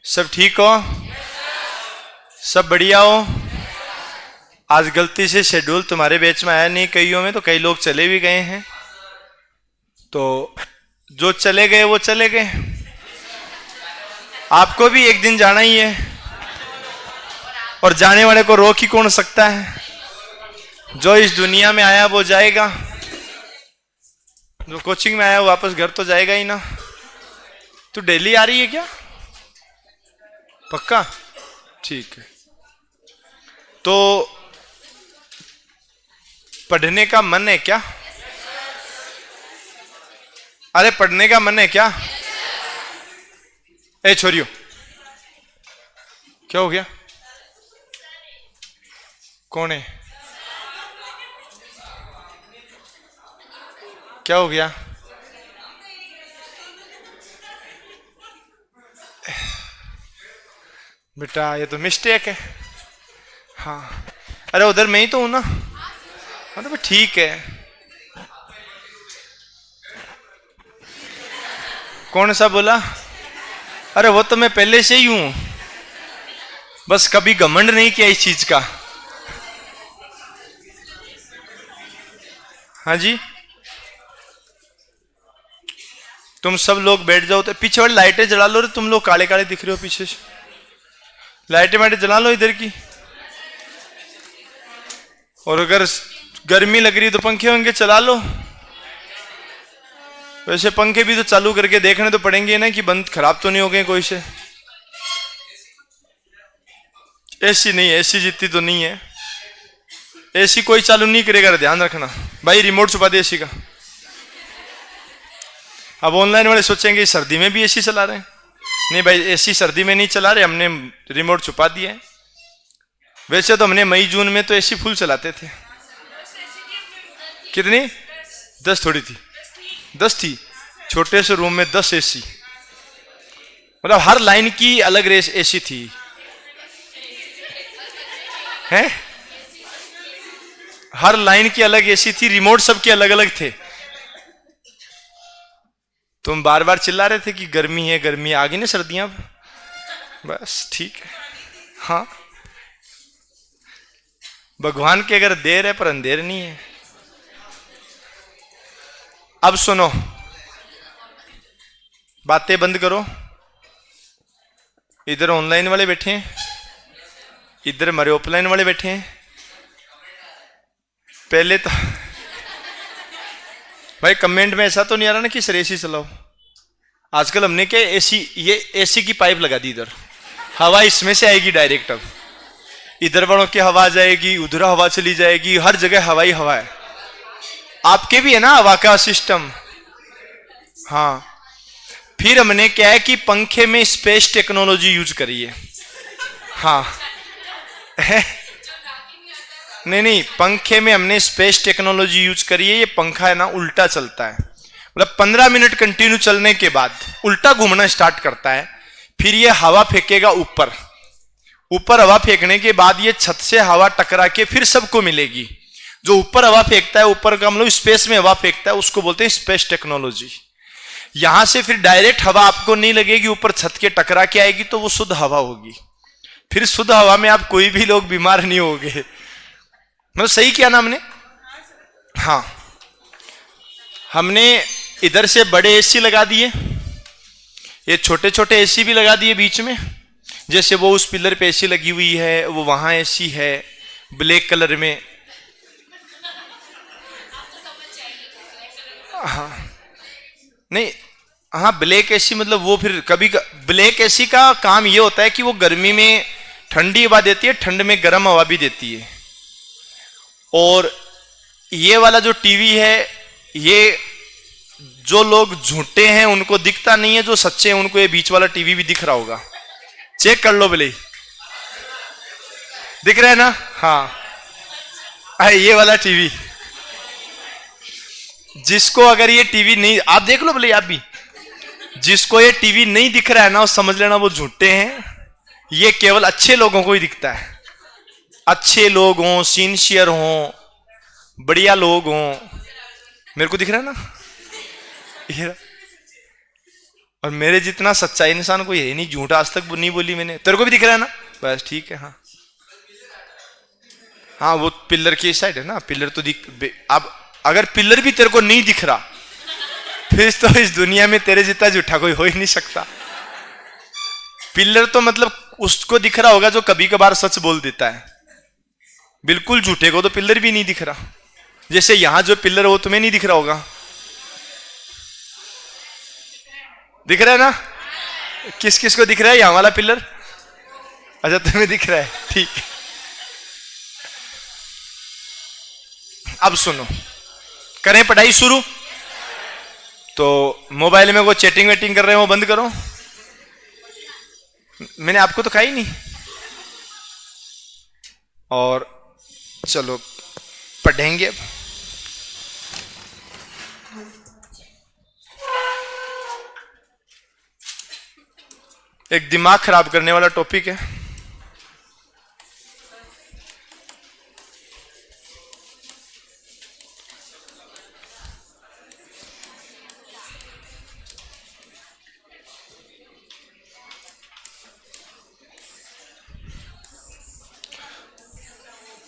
सब ठीक हो? सब बढ़िया हो? आज गलती से शेड्यूल तुम्हारे बैच में आया नहीं, कईयों में तो कई लोग चले भी गए हैं, तो जो चले गए वो चले गए। आपको भी एक दिन जाना ही है, और जाने वाले को रोक ही कौन सकता है? जो इस दुनिया में आया वो जाएगा, जो कोचिंग में आया वो वापस घर तो जाएगा ही ना। तू दिल्ली आ रही है क्या? पक्का? ठीक है। तो पढ़ने का मन है क्या? अरे पढ़ने का मन है क्या? ए छोरियो, क्या हो गया? कौन है? क्या हो गया? बेटा ये तो मिस्टेक है। हाँ, अरे उधर मैं ही तो हूं ना। मतलब ठीक है। कौन सा बोला? अरे वो तो मैं पहले से ही हूं, बस कभी घमंड नहीं किया इस चीज का। हाँ जी, तुम सब लोग बैठ जाओ। तो पीछे वाली लाइटें जला लो रे, तुम लोग काले काले दिख रहे हो पीछे से। लाइटें वाइटें जला लो इधर की। और अगर गर्मी लग रही तो पंखे वंखे चला लो। वैसे पंखे भी तो चालू करके देखने तो पड़ेंगे ना कि बंद खराब तो नहीं हो गए कोई से। एसी नहीं, एसी जितनी तो नहीं है। एसी कोई चालू नहीं करेगा, ध्यान रखना भाई। रिमोट छुपा दे एसी का। अब ऑनलाइन वाले सोचेंगे सर्दी में भी एसी चला रहे हैं। नहीं भाई, एसी सर्दी में नहीं चला रहे, हमने रिमोट छुपा दिया है। वैसे तो हमने मई जून में तो एसी फुल चलाते थे। कितनी? 10 थोड़ी थी, 10 थी। छोटे से रूम में 10 एसी, मतलब हर लाइन की अलग एसी थी। हैं? हर लाइन की अलग एसी थी, रिमोट सबके अलग अलग थे। तुम बार बार चिल्ला रहे थे कि गर्मी है गर्मी है, आ गई ना सर्दियां। बस ठीक है। हाँ, भगवान की अगर देर है पर अंधेर नहीं है। अब सुनो, बातें बंद करो। इधर ऑनलाइन वाले बैठे हैं, इधर हमारे ऑफलाइन वाले बैठे हैं। पहले तो भाई कमेंट में ऐसा तो नहीं आ रहा ना कि सर एसी चलाओ। आजकल हमने क्या एसी, ये एसी की पाइप लगा दी इधर, हवा इसमें से आएगी डायरेक्ट। अब इधर वालों की हवा जाएगी, उधर हवा चली जाएगी, हर जगह हवा ही हवा है। आपके भी है ना हवा का सिस्टम? हाँ। फिर हमने क्या है कि पंखे में स्पेस टेक्नोलॉजी यूज करी है। हाँ नहीं नहीं, पंखे में हमने स्पेस टेक्नोलॉजी यूज करी है। ये पंखा है ना उल्टा चलता है, मतलब 15 मिनट कंटिन्यू चलने के बाद उल्टा घूमना स्टार्ट करता है। फिर ये हवा फेंकेगा ऊपर, ऊपर हवा फेंकने के बाद ये छत से हवा टकरा के फिर सबको मिलेगी। जो ऊपर हवा फेंकता है, ऊपर का हम लोग स्पेस में हवा फेंकता है, उसको बोलते हैं स्पेस टेक्नोलॉजी। यहां से फिर डायरेक्ट हवा आपको नहीं लगेगी, ऊपर छत के टकरा के आएगी, तो वो शुद्ध हवा होगी। फिर शुद्ध हवा में आप कोई भी लोग बीमार नहीं होंगे। मतलब सही किया ना हमने? हाँ, हमने इधर से बड़े एसी लगा दिए, ये छोटे छोटे एसी भी लगा दिए बीच में। जैसे वो उस पिलर पे एसी लगी हुई है, वो वहां एसी है ब्लैक कलर में। हाँ नहीं, हाँ ब्लैक एसी मतलब वो फिर कभी ब्लैक एसी का काम ये होता है कि वो गर्मी में ठंडी हवा देती है, ठंड में गर्म हवा भी देती है। और ये वाला जो टीवी है, ये जो लोग झूठे हैं उनको दिखता नहीं है, जो सच्चे हैं उनको ये बीच वाला टीवी भी दिख रहा होगा। चेक कर लो भले, दिख रहा है ना? हाँ, ये वाला टीवी। जिसको अगर ये टीवी नहीं, आप देख लो भले, आप भी, जिसको ये टीवी नहीं दिख रहा है ना, वो समझ लेना वो झूठे हैं। ये केवल अच्छे लोगों को ही दिखता है। अच्छे लोग हों, सिंसियर हों, बढ़िया लोग हों। मेरे को दिख रहा है ना ये। और मेरे जितना सच्चा इंसान कोई है नहीं, झूठा आज तक नहीं बोली मैंने। तेरे को भी दिख रहा है ना? बस ठीक है। हाँ हाँ, वो पिलर की साइड है ना, पिलर तो दिख। अब अगर पिलर भी तेरे को नहीं दिख रहा, फिर तो इस दुनिया में तेरे जितना झूठा कोई हो ही नहीं सकता। पिलर तो मतलब उसको दिख रहा होगा जो कभी कभार सच बोल देता है। बिल्कुल झूठे को तो पिलर भी नहीं दिख रहा। जैसे यहां जो पिलर है वो तुम्हें नहीं दिख रहा होगा, दिख रहा है ना? किस किस को दिख रहा है यहां वाला पिलर? अच्छा, तुम्हें दिख रहा है, ठीक है। अब सुनो, करें पढ़ाई शुरू। तो मोबाइल में वो चैटिंग वेटिंग कर रहे हैं वो बंद करो। मैंने आपको तो कहा ही नहीं। और चलो पढ़ेंगे अब। एक दिमाग खराब करने वाला टॉपिक है।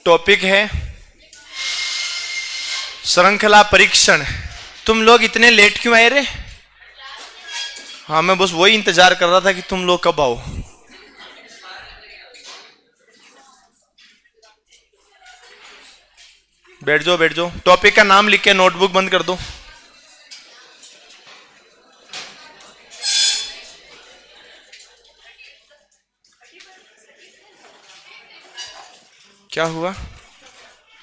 टॉपिक है श्रृंखला परीक्षण। तुम लोग इतने लेट क्यों आए रे? हाँ, मैं बस वही इंतजार कर रहा था कि तुम लोग कब आओ। बैठ जाओ बैठ जाओ। टॉपिक का नाम लिख के नोटबुक बंद कर दो। क्या हुआ?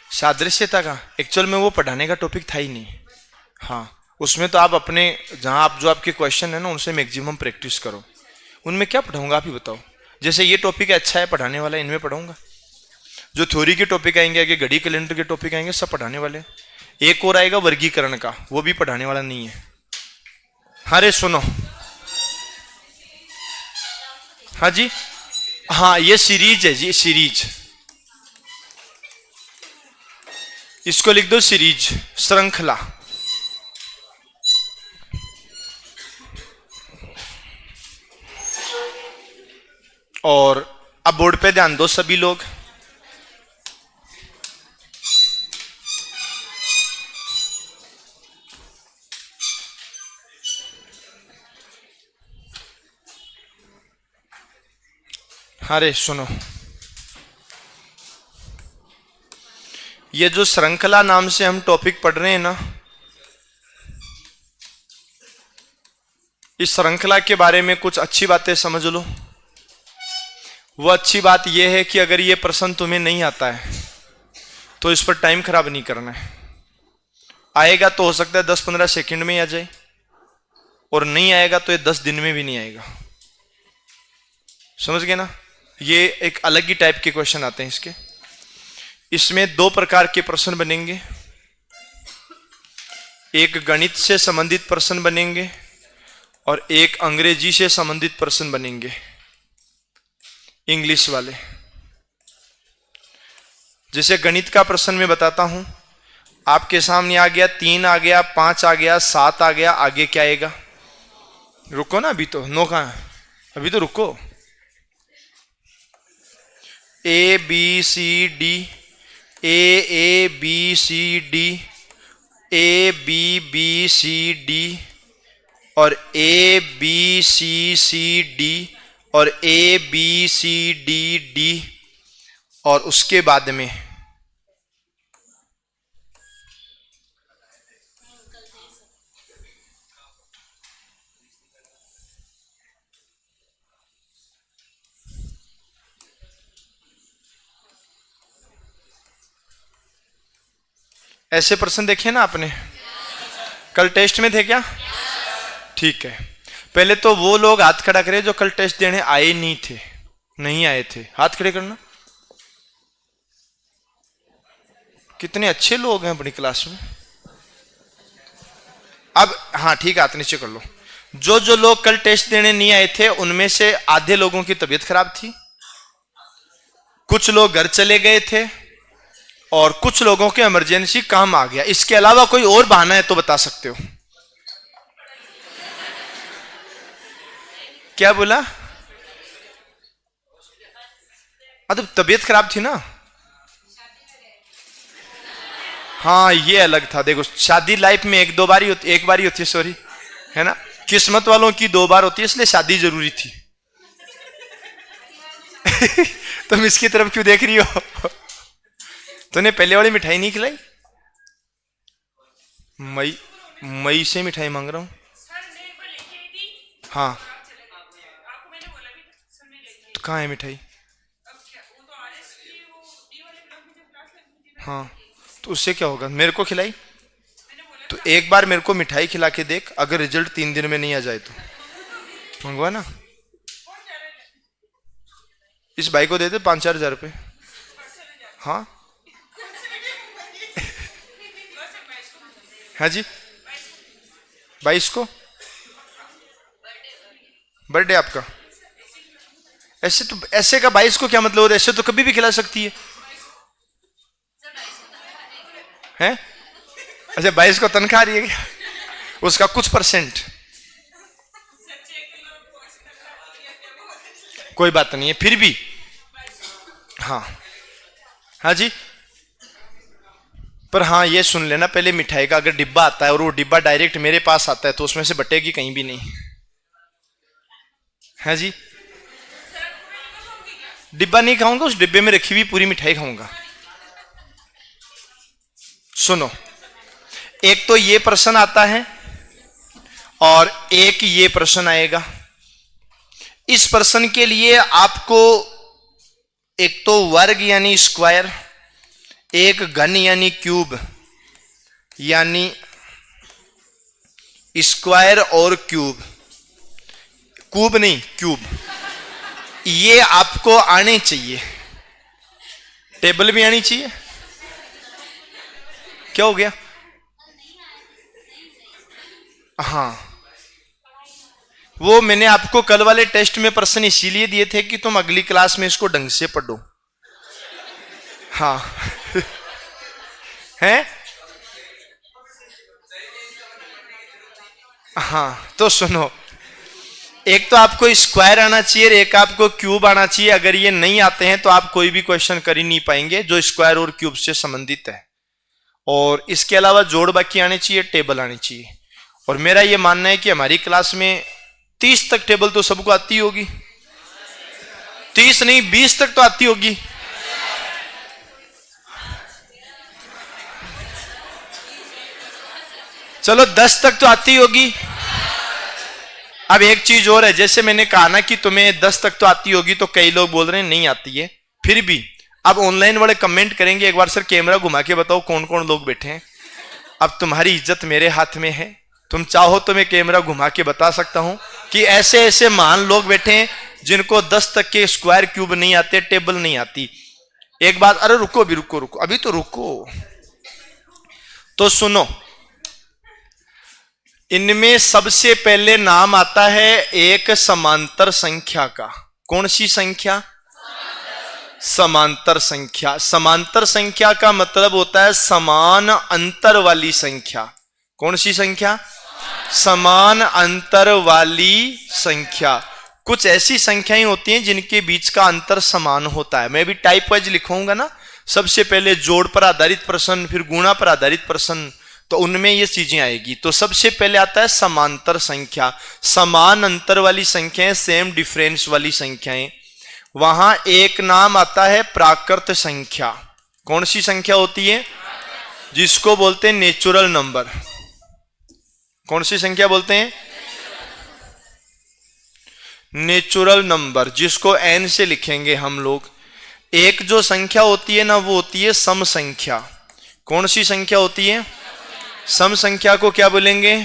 सादृश्यता का एक्चुअल में वो पढ़ाने का टॉपिक था ही नहीं। हाँ, उसमें तो आप अपने जहां आप जो आपके क्वेश्चन है ना उनसे मैक्सिमम प्रैक्टिस करो। उनमें क्या पढ़ाऊंगा आप ही बताओ। जैसे ये टॉपिक अच्छा है पढ़ाने वाला, इनमें पढ़ाऊंगा। जो थ्योरी के टॉपिक आएंगे आगे, घड़ी कैलेंडर के टॉपिक आएंगे, सब पढ़ाने वाले। एक और आएगा वर्गीकरण का, वो भी पढ़ाने वाला नहीं है। अरे सुनो, हाँ जी, हाँ ये सीरीज है जी, सीरीज। इसको लिख दो सीरीज, श्रृंखला। और अब बोर्ड पे ध्यान दो सभी लोग। अरे सुनो, ये जो श्रृंखला नाम से हम टॉपिक पढ़ रहे हैं ना, इस श्रृंखला के बारे में कुछ अच्छी बातें समझ लो। वो अच्छी बात यह है कि अगर ये प्रश्न तुम्हें नहीं आता है तो इस पर टाइम खराब नहीं करना है। आएगा तो हो सकता है 10-15 सेकंड में आ जाए, और नहीं आएगा तो ये 10 दिन में भी नहीं आएगा। समझ गए ना? ये एक अलग ही टाइप के क्वेश्चन आते हैं इसके। इसमें 2 प्रकार के प्रश्न बनेंगे। एक गणित से संबंधित प्रश्न बनेंगे और एक अंग्रेजी से संबंधित प्रश्न बनेंगे, इंग्लिश वाले। जैसे गणित का प्रश्न मैं बताता हूं, आपके सामने आ गया 3 आ गया, 5 आ गया, 7 आ गया, आगे क्या आएगा? रुको ना, अभी तो 9 कहां है, अभी तो रुको। A B C D, A B C D, A B B C D, और ए बी सी डी, और A B C D D, और उसके बाद में ऐसे प्रश्न देखे ना आपने? कल टेस्ट में थे क्या? ठीक है। पहले तो वो लोग हाथ खड़ा करें जो कल टेस्ट देने आए नहीं थे, नहीं आए थे, हाथ खड़े करना। कितने अच्छे लोग हैं अपनी क्लास में। अब हाँ ठीक है, हाथ नीचे कर लो। जो लोग कल टेस्ट देने नहीं आए थे उनमें से आधे लोगों की तबीयत खराब थी, कुछ लोग घर चले गए थे, और कुछ लोगों के इमरजेंसी काम आ गया। इसके अलावा कोई और बहाना है तो बता सकते हो? क्या बोला? तो तबीयत खराब थी ना। हाँ ये अलग था। देखो शादी लाइफ में एक बार ही होती है, सॉरी, है ना। किस्मत वालों की 2 बार होती है, इसलिए शादी जरूरी थी। तुम इसकी तरफ क्यों देख रही हो? तूने पहले वाली मिठाई नहीं खिलाई? मई से मिठाई मांग रहा हूं। हाँ तो कहाँ है मिठाई? हाँ तो उससे क्या होगा? मेरे को खिलाई तो एक बार मेरे को मिठाई खिला के देख, अगर रिजल्ट 3 दिन में नहीं आ जाए तो मंगवा ना। इस भाई को दे दे 5-4 हजार रुपये। हाँ हाँ जी, 22 को बर्थडे आपका। ऐसे का 22 को क्या मतलब होता है? ऐसे तो कभी भी खिला सकती है, हैं? अच्छा 22 को तनख्वाह रही है क्या? उसका कुछ परसेंट। कोई बात नहीं है फिर भी। हाँ हाँ जी, पर हाँ ये सुन लेना पहले, मिठाई का अगर डिब्बा आता है और वो डिब्बा डायरेक्ट मेरे पास आता है तो उसमें से बटेगी कहीं भी नहीं। है जी, डिब्बा नहीं खाऊंगा, उस डिब्बे में रखी हुई पूरी मिठाई खाऊंगा। सुनो, एक तो ये प्रश्न आता है और एक ये प्रश्न आएगा। इस प्रश्न के लिए आपको एक तो वर्ग यानी स्क्वायर, एक घन यानी क्यूब, यानी स्क्वायर और क्यूब, क्यूब नहीं क्यूब, ये आपको आने चाहिए। टेबल भी आनी चाहिए। क्या हो गया? हाँ वो मैंने आपको कल वाले टेस्ट में प्रश्न इसीलिए दिए थे कि तुम अगली क्लास में इसको ढंग से पढ़ो। हाँ हैं? हाँ तो सुनो, एक तो आपको स्क्वायर आना चाहिए, एक आपको क्यूब आना चाहिए। अगर ये नहीं आते हैं तो आप कोई भी क्वेश्चन कर ही नहीं पाएंगे जो स्क्वायर और क्यूब से संबंधित है। और इसके अलावा जोड़ बाकी आने चाहिए, टेबल आनी चाहिए। और मेरा ये मानना है कि हमारी क्लास में 30 तक टेबल तो सबको आती होगी। 30 नहीं 20 तक तो आती होगी। चलो 10 तक तो आती होगी। अब एक चीज और है, जैसे मैंने कहा ना कि तुम्हें 10 तक तो आती होगी, तो कई लोग बोल रहे हैं नहीं आती है। फिर भी अब ऑनलाइन वाले कमेंट करेंगे, एक बार सर कैमरा घुमा के बताओ कौन कौन लोग बैठे हैं। अब तुम्हारी इज्जत मेरे हाथ में है, तुम चाहो तो मैं कैमरा घुमा के बता सकता हूं कि ऐसे ऐसे महान लोग बैठे हैं जिनको 10 तक के स्क्वायर क्यूब नहीं आते, टेबल नहीं आती। एक बात, अरे रुको अभी, रुको अभी तो रुको। तो सुनो, इनमें सबसे पहले नाम आता है एक समांतर संख्या का। कौन सी संख्या? समांतर संख्या। समांतर संख्या का मतलब होता है समान अंतर वाली संख्या। कौन सी संख्या? समान अंतर वाली संख्या। कुछ ऐसी संख्याएं होती हैं जिनके बीच का अंतर समान होता है। मैं भी टाइप वाइज लिखूंगा ना, सबसे पहले जोड़ पर आधारित प्रश्न, फिर गुणा पर आधारित प्रश्न, तो उनमें ये चीजें आएगी। तो सबसे पहले आता है समांतर संख्या, समान अंतर वाली संख्याएं, सेम डिफरेंस वाली संख्याएं। वहां एक नाम आता है प्राकृत संख्या। कौन सी संख्या होती है? जिसको बोलते हैं नेचुरल नंबर। कौन सी संख्या बोलते हैं? नेचुरल नंबर, जिसको n से लिखेंगे हम लोग। एक जो संख्या होती है ना, वो होती है सम संख्या। कौन सी संख्या होती है? सम संख्या को क्या बोलेंगे?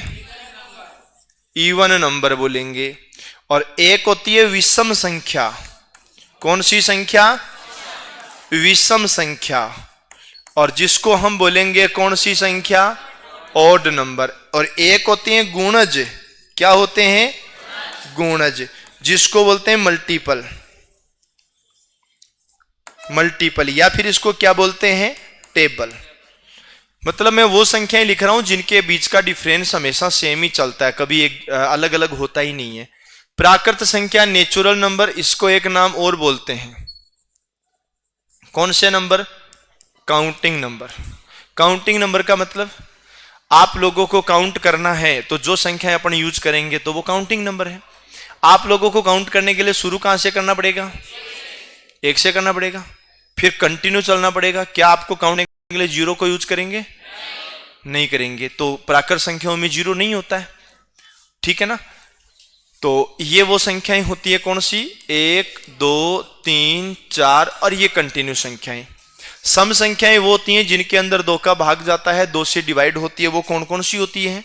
इवन नंबर बोलेंगे। और एक होती है विषम संख्या। कौन सी संख्या? विषम संख्या। और जिसको हम बोलेंगे कौन सी संख्या? Odd number. और एक होते हैं गुणज। क्या होते हैं? गुणज, जिसको बोलते हैं मल्टीपल। मल्टीपल, या फिर इसको क्या बोलते हैं? टेबल। मतलब मैं वो संख्याएं लिख रहा हूं जिनके बीच का डिफरेंस हमेशा सेम ही चलता है, कभी एक अलग अलग होता ही नहीं है। प्राकृत संख्या, नेचुरल नंबर, इसको एक नाम और बोलते हैं। कौन से number? Counting number. Counting number का मतलब आप लोगों को काउंट करना है तो जो संख्या अपन यूज करेंगे तो वो काउंटिंग नंबर है। आप लोगों को काउंट करने के लिए शुरू कहां से करना पड़ेगा? 1 से करना पड़ेगा, फिर कंटिन्यू चलना पड़ेगा। क्या आपको काउंट करने के लिए जीरो को यूज करेंगे? नहीं करेंगे। तो प्राकृत संख्याओं में जीरो नहीं होता है, ठीक है ना। तो ये वो संख्याएं होती है कौन सी? 1 2 3 4 और ये कंटिन्यू संख्याएं। सम संख्याएं वो होती हैं जिनके अंदर 2 का भाग जाता है, 2 से डिवाइड होती है। वो कौन कौन सी होती है?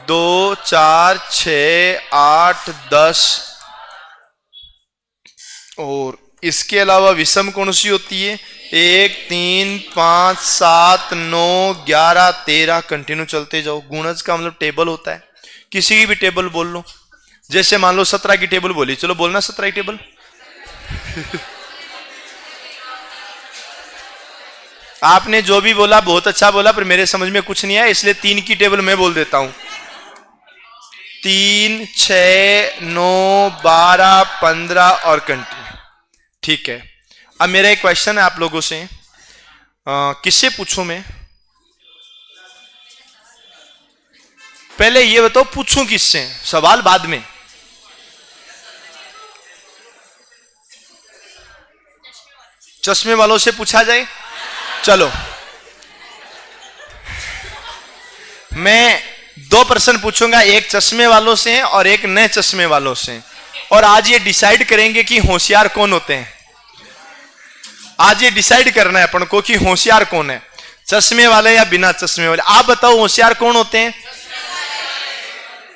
2 4 6 8 10। और इसके अलावा विषम कौन सी होती है? 1 3 5 7 9 11 13। कंटिन्यू चलते जाओ। गुणज का मतलब टेबल होता है, किसी की भी टेबल बोल लो। जैसे मान लो 17 की टेबल बोली, चलो बोलना 17 की टेबल। आपने जो भी बोला बहुत अच्छा बोला, पर मेरे समझ में कुछ नहीं आया, इसलिए 3 की टेबल मैं बोल देता हूं। 3 6 9 12 15 और कंटिन्यू, ठीक है। अब मेरा एक क्वेश्चन है आप लोगों से, किससे पूछूं मैं? पहले ये बताओ पूछूं किससे, सवाल बाद में। चश्मे वालों से पूछा जाए? चलो मैं 2 प्रश्न पूछूंगा, एक चश्मे वालों से और एक नए चश्मे वालों से, और आज ये डिसाइड करेंगे कि होशियार कौन होते हैं। आज ये डिसाइड करना है अपन को कि होशियार कौन है, चश्मे वाले या बिना चश्मे वाले। आप बताओ होशियार कौन होते हैं?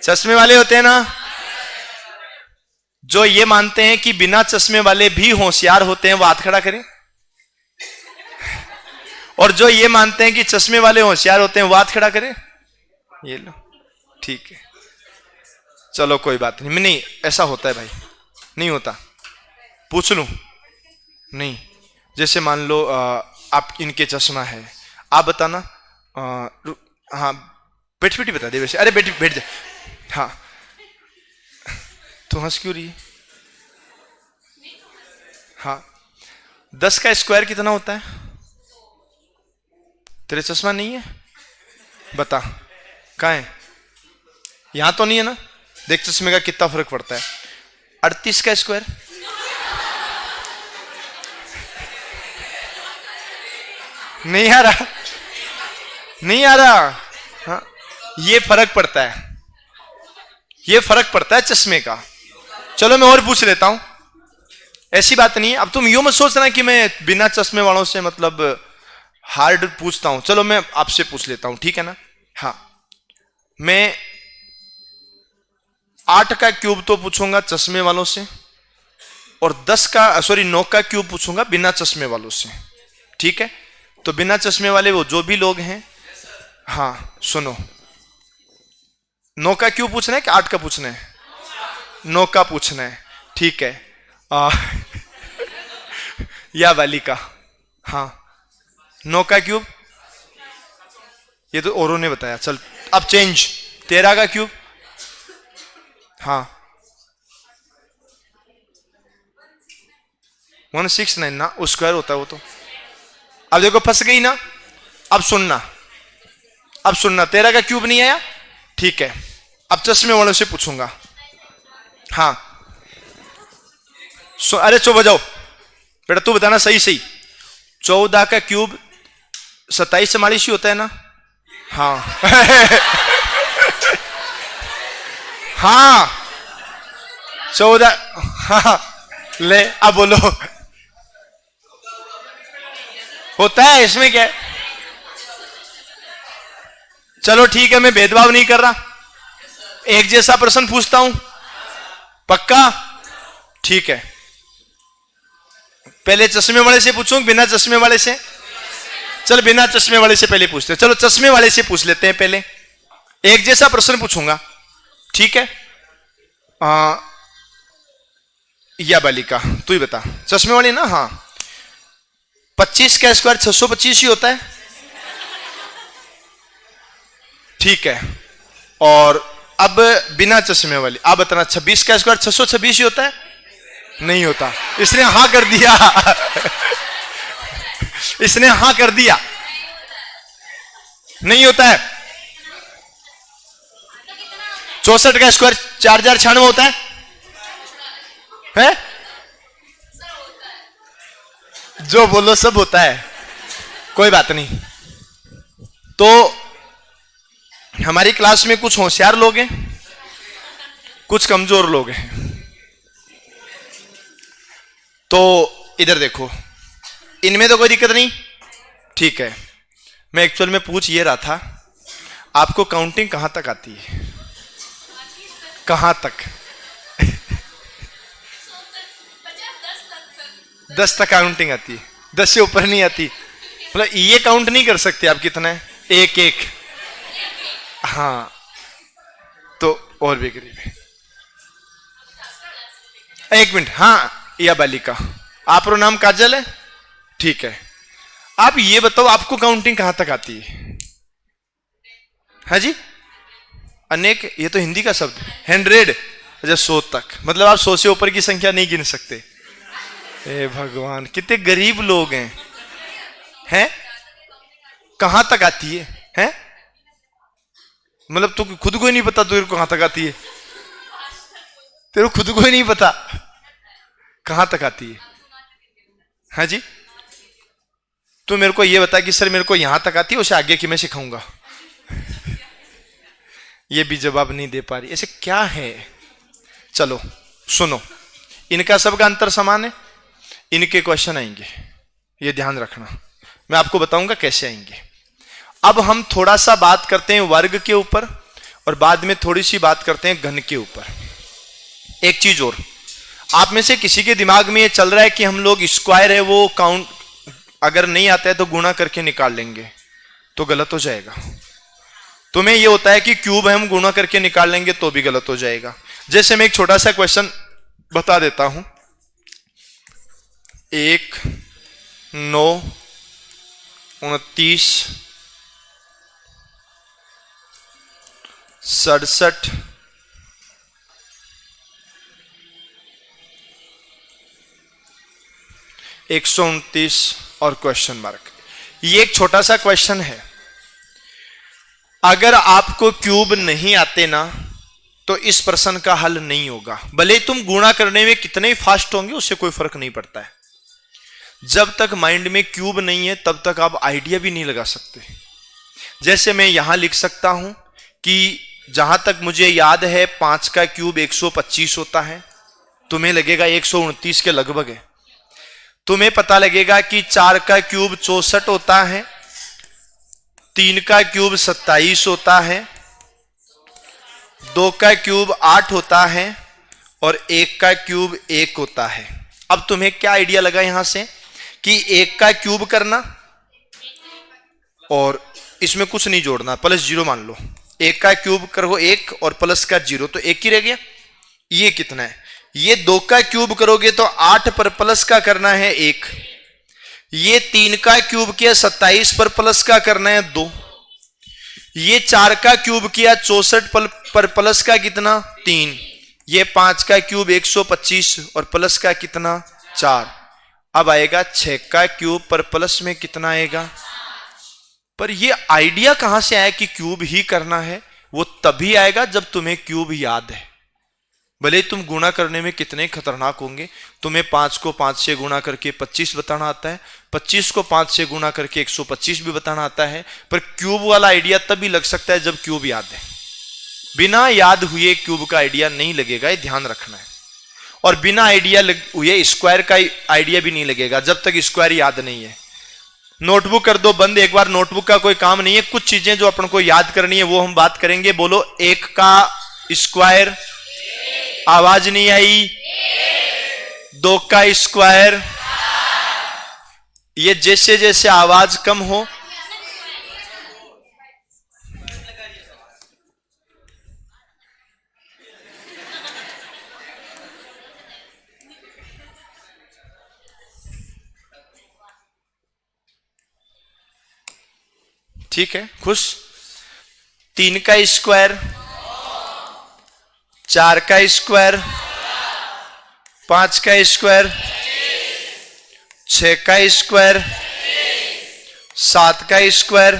चश्मे वाले होते हैं ना। जो ये मानते हैं कि बिना चश्मे वाले भी होशियार होते हैं वो हाथ खड़ा करें। और जो ये मानते हैं कि चश्मे वाले होशियार होते हैं वो हाथ खड़ा करें। ये लो, ठीक है, चलो कोई बात नहीं। नहीं ऐसा होता है भाई, नहीं होता, पूछ लूं? नहीं। जैसे मान लो आप इनके चश्मा है, आप बताना। हाँ बैठ बैठी बता दे वैसे। अरे बैठ बैठ जा। हाँ तो हंस क्यों रही है? हाँ 10 का स्क्वायर कितना होता है? तेरे चश्मा नहीं है? बता कहाँ है? यहां तो नहीं है ना। देख चश्मे का कितना फर्क पड़ता है। 38 का स्क्वायर? नहीं आ रहा, नहीं आ रहा। हाँ ये फर्क पड़ता है, ये फर्क पड़ता है चश्मे का। चलो मैं और पूछ लेता हूं, ऐसी बात नहीं है। अब तुम यूं मत सोचना कि मैं बिना चश्मे वालों से मतलब हार्ड पूछता हूं। चलो मैं आपसे पूछ लेता हूं, ठीक है ना। हाँ मैं 8 का क्यूब तो पूछूंगा चश्मे वालों से, और 9 का क्यूब पूछूंगा बिना चश्मे वालों से, ठीक है। तो बिना चश्मे वाले वो जो भी लोग हैं, हाँ सुनो, 9 का क्यूब पूछना है कि 8 का पूछना है? 9 का पूछना है, ठीक है। या वाली का, हाँ 9 का क्यूब, ये तो औरों ने बताया। चल अब चेंज, 13 का क्यूब, हाँ 169 ना, उस स्क्वायर होता है वो तो। अब देखो फंस गई ना। अब सुनना, अब सुनना, 13 का क्यूब नहीं आया, ठीक है। अब चश्मे वालों से पूछूंगा, हाँ अरे चो बजाओ बेटा, तू बताना सही सही। 14 का क्यूब 2744 ही होता है ना? हाँ हाँ 14, हाँ ले अब बोलो। होता है, इसमें क्या है? चलो ठीक है, मैं भेदभाव नहीं कर रहा, एक जैसा प्रश्न पूछता हूं, पक्का? ठीक है। पहले चश्मे वाले से पूछूं बिना चश्मे वाले से? चल बिना चश्मे वाले से पहले पूछते हैं। चलो चश्मे वाले से पूछ लेते हैं पहले, एक जैसा प्रश्न पूछूंगा, ठीक है। या बालिका तू ही बता, चश्मे वाली ना? हाँ 25 का स्क्वायर 625 ही होता है, ठीक है। और अब बिना चश्मे वाली आप बताना, 26 का स्क्वायर 626 ही होता है? नहीं होता। इसने हां कर दिया इसने हां कर दिया, नहीं होता है। 64 का स्क्वायर 4096 होता है? जो बोलो सब होता है, कोई बात नहीं। तो हमारी क्लास में कुछ होशियार लोग हैं, कुछ कमजोर लोग हैं। तो इधर देखो, इनमें तो कोई दिक्कत नहीं, ठीक है। मैं एक्चुअल में पूछ ये रहा था, आपको काउंटिंग कहां तक आती है? कहां तक? 10 तक काउंटिंग आती है, 10 से ऊपर नहीं आती। मतलब ये काउंट नहीं कर सकते आप कितना है, एक एक। हाँ, तो और भी करीब है। एक मिनट, हाँ या बालिका, आपका नाम काजल है, ठीक है। आप ये बताओ, आपको काउंटिंग कहां तक आती है? हाँ जी, अनेक, ये तो हिंदी का शब्द, 100, अच्छा 100 तक, मतलब आप 100 से ऊपर की संख्या नहीं गिन सकते। ए भगवान, कितने गरीब लोग हैं, हैं? कहां तक आती है, हैं? मतलब तू खुद को ही नहीं पता तेरे को कहां तक आती है? तेरे को खुद को ही नहीं पता कहां तक आती है? हाँ जी, तू मेरे को ये बता कि सर मेरे को यहां तक आती है, उसे आगे की मैं सिखाऊंगा। ये भी जवाब नहीं दे पा रही, ऐसे क्या है? चलो सुनो, इनका सबका अंतर समान है, इनके क्वेश्चन आएंगे, ये ध्यान रखना। मैं आपको बताऊंगा कैसे आएंगे। अब हम थोड़ा सा बात करते हैं वर्ग के ऊपर, और बाद में थोड़ी सी बात करते हैं घन के ऊपर। एक चीज और, आप में से किसी के दिमाग में ये चल रहा है कि हम लोग स्क्वायर है वो काउंट अगर नहीं आता है तो गुणा करके निकाल लेंगे, तो गलत हो जाएगा। तुम्हें ये होता है कि क्यूब है हम गुणा करके निकाल लेंगे, तो भी गलत हो जाएगा। जैसे मैं एक छोटा सा क्वेश्चन बता देता हूं, 1 9 29 67 129 और क्वेश्चन मार्क। ये एक छोटा सा क्वेश्चन है। अगर आपको क्यूब नहीं आते ना, तो इस प्रश्न का हल नहीं होगा। भले तुम गुणा करने में कितने ही फास्ट होंगे, उससे कोई फर्क नहीं पड़ता है। जब तक माइंड में क्यूब नहीं है तब तक आप आइडिया भी नहीं लगा सकते। जैसे मैं यहां लिख सकता हूं कि जहां तक मुझे याद है 5 का क्यूब 125 होता है, तुम्हें लगेगा 129 के लगभग है। तुम्हें पता लगेगा कि 4 का क्यूब 64 होता है, 3 का क्यूब 27 होता है, 2 का क्यूब 8 होता है, और 1 का क्यूब 1 होता है। अब तुम्हें क्या आइडिया लगा यहां से कि 1 का क्यूब करना और इसमें कुछ नहीं जोड़ना, प्लस 0 मान लो। 1 का क्यूब करो 1 और प्लस का 0, तो 1 ही रह गया। ये कितना है? ये 2 का क्यूब करोगे तो 8 पर प्लस का करना है 1। ये 3 का क्यूब किया 27 पर प्लस का करना है 2। ये 4 का क्यूब किया 64 पर प्लस का कितना 3। ये 5 का क्यूब 125 और प्लस का कितना 4। अब आएगा 6 का क्यूब पर प्लस में कितना आएगा। पर ये आइडिया कहां से आया कि क्यूब ही करना है? वो तभी आएगा जब तुम्हें क्यूब याद है। भले तुम गुणा करने में कितने खतरनाक होंगे, तुम्हें 5 को 5 से गुणा करके 25 बताना आता है, 25 को 5 से गुणा करके 125 भी बताना आता है, पर क्यूब वाला आइडिया तभी लग सकता है जब क्यूब याद है। बिना याद हुए क्यूब का आइडिया नहीं लगेगा, ये ध्यान रखना है। और बिना आइडिया हुए स्क्वायर का आइडिया भी नहीं लगेगा जब तक स्क्वायर याद नहीं है। नोटबुक कर दो बंद एक बार, नोटबुक का कोई काम नहीं है। कुछ चीजें जो अपन को याद करनी है वो हम बात करेंगे। बोलो 1 का स्क्वायर, आवाज नहीं आई। 2 का स्क्वायर, ये जैसे जैसे आवाज कम हो ठीक है, खुश। 3 का स्क्वायर, 4 का स्क्वायर, 5 का स्क्वायर, 6 का स्क्वायर, 7 का स्क्वायर,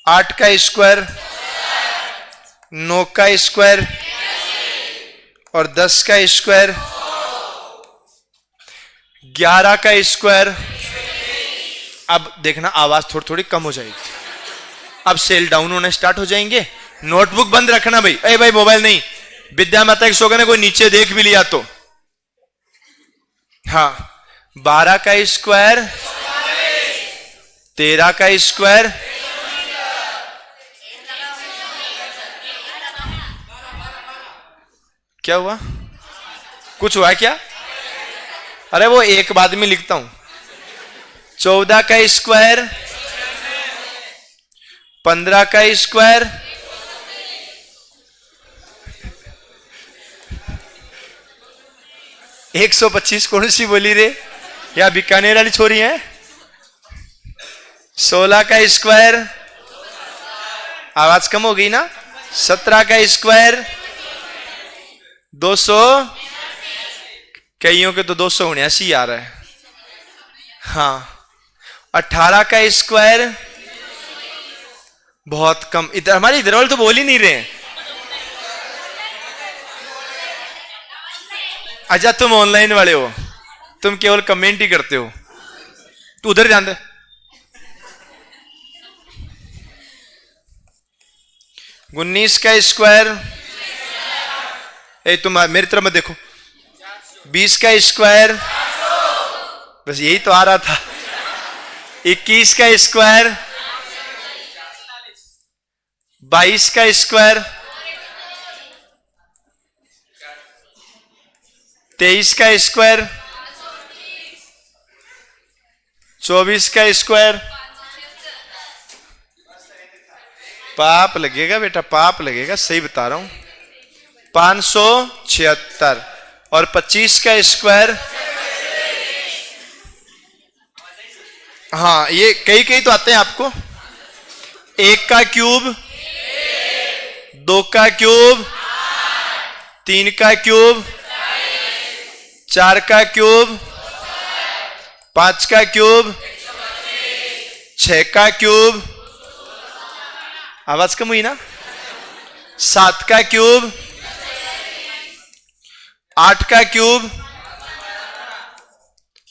8 का स्क्वायर, 9 का स्क्वायर और 10 का स्क्वायर, 11 का स्क्वायर। अब देखना आवाज थोड़ी थोड़ी कम हो जाएगी, अब सेल डाउन होने स्टार्ट हो जाएंगे। नोटबुक बंद रखना भाई, अरे भाई मोबाइल नहीं, विद्या माता के स्लोगन है, कोई नीचे देख भी लिया तो। हाँ, 12 का स्क्वायर, 13 का स्क्वायर, क्या हुआ, कुछ हुआ क्या? अरे वो एक बाद में लिखता हूं। 14 का स्क्वायर, 15 का स्क्वायर, 125 कौन सी बोली रे, या बीकानेर वाली छोरी है? 16 का स्क्वायर, आवाज कम हो गई ना। 17 का स्क्वायर, 200, कईयों के तो 279 आ रहा है। हाँ, 18 का स्क्वायर, बहुत कम, इधर हमारे इधर वाले तो बोल ही नहीं रहे। अच्छा तुम ऑनलाइन वाले हो, तुम केवल कमेंट ही करते हो, तू उधर ध्यान दे। 19 का स्क्वायर, तुम मेरी तरफ मत देखो। 20 का स्क्वायर, बस यही तो आ रहा था। 21 का स्क्वायर, 22 का स्क्वायर, 23 का स्क्वायर, 24 का स्क्वायर, पाप लगेगा बेटा, पाप लगेगा, सही बता रहा हूं। 576 और 25 का स्क्वायर। हाँ, ये कई कई तो आते हैं आपको। 1 का क्यूब, 2 का क्यूब, 3 का क्यूब, 4 का क्यूब, 5 का क्यूब, 6 का क्यूब, आवाज कम हुई ना। 7 का क्यूब, 8 का क्यूब,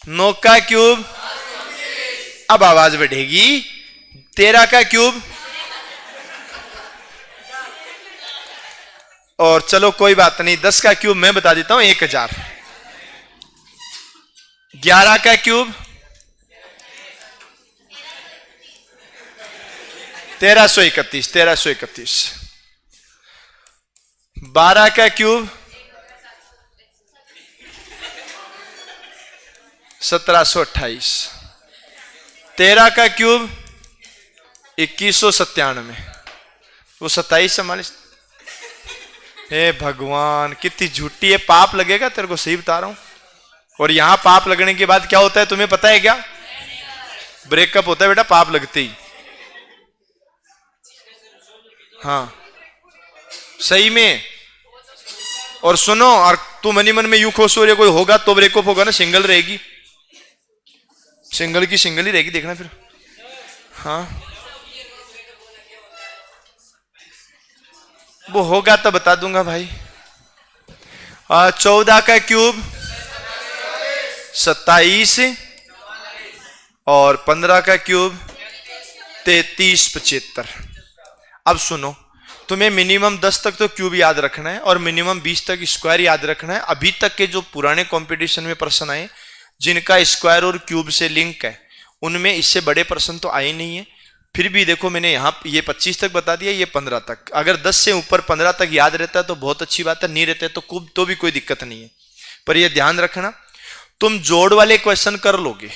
9 का क्यूब, अब आवाज बढ़ेगी। 13 का क्यूब, और चलो कोई बात नहीं, 10 का क्यूब मैं बता देता हूं, 1000। 11 का क्यूब, 1331, 1331। 12 का क्यूब, 1728। 13 का क्यूब, 2197। वो 27 हमारे। हे भगवान, कितनी झूठी है, पाप लगेगा तेरे को, सही बता रहा हूं। और यहां पाप लगने के बाद क्या होता है तुम्हें पता है क्या? ब्रेकअप होता है बेटा पाप लगते ही। हाँ सही में। और सुनो, और तू मनी मन में यूं खुश हो रही, कोई होगा तो ब्रेकअप होगा ना, सिंगल रहेगी, सिंगल की सिंगल ही रहेगी, देखना फिर। हाँ वो होगा तो बता दूंगा भाई। 14 का क्यूब, 27 और 15 का क्यूब 3375। अब सुनो, तुम्हें मिनिमम 10 तक तो क्यूब याद रखना है और मिनिमम 20 तक स्क्वायर याद रखना है। अभी तक के जो पुराने कंपटीशन में प्रश्न आए जिनका स्क्वायर और क्यूब से लिंक है, उनमें इससे बड़े प्रश्न तो आए नहीं है। फिर भी देखो, मैंने यहां ये 25 तक बता दिया, ये 15 तक। अगर 10 से ऊपर 15 तक याद रहता है तो बहुत अच्छी बात है, नहीं रहते तो भी कोई दिक्कत नहीं है। पर यह ध्यान रखना, तुम जोड़ वाले क्वेश्चन कर लोगे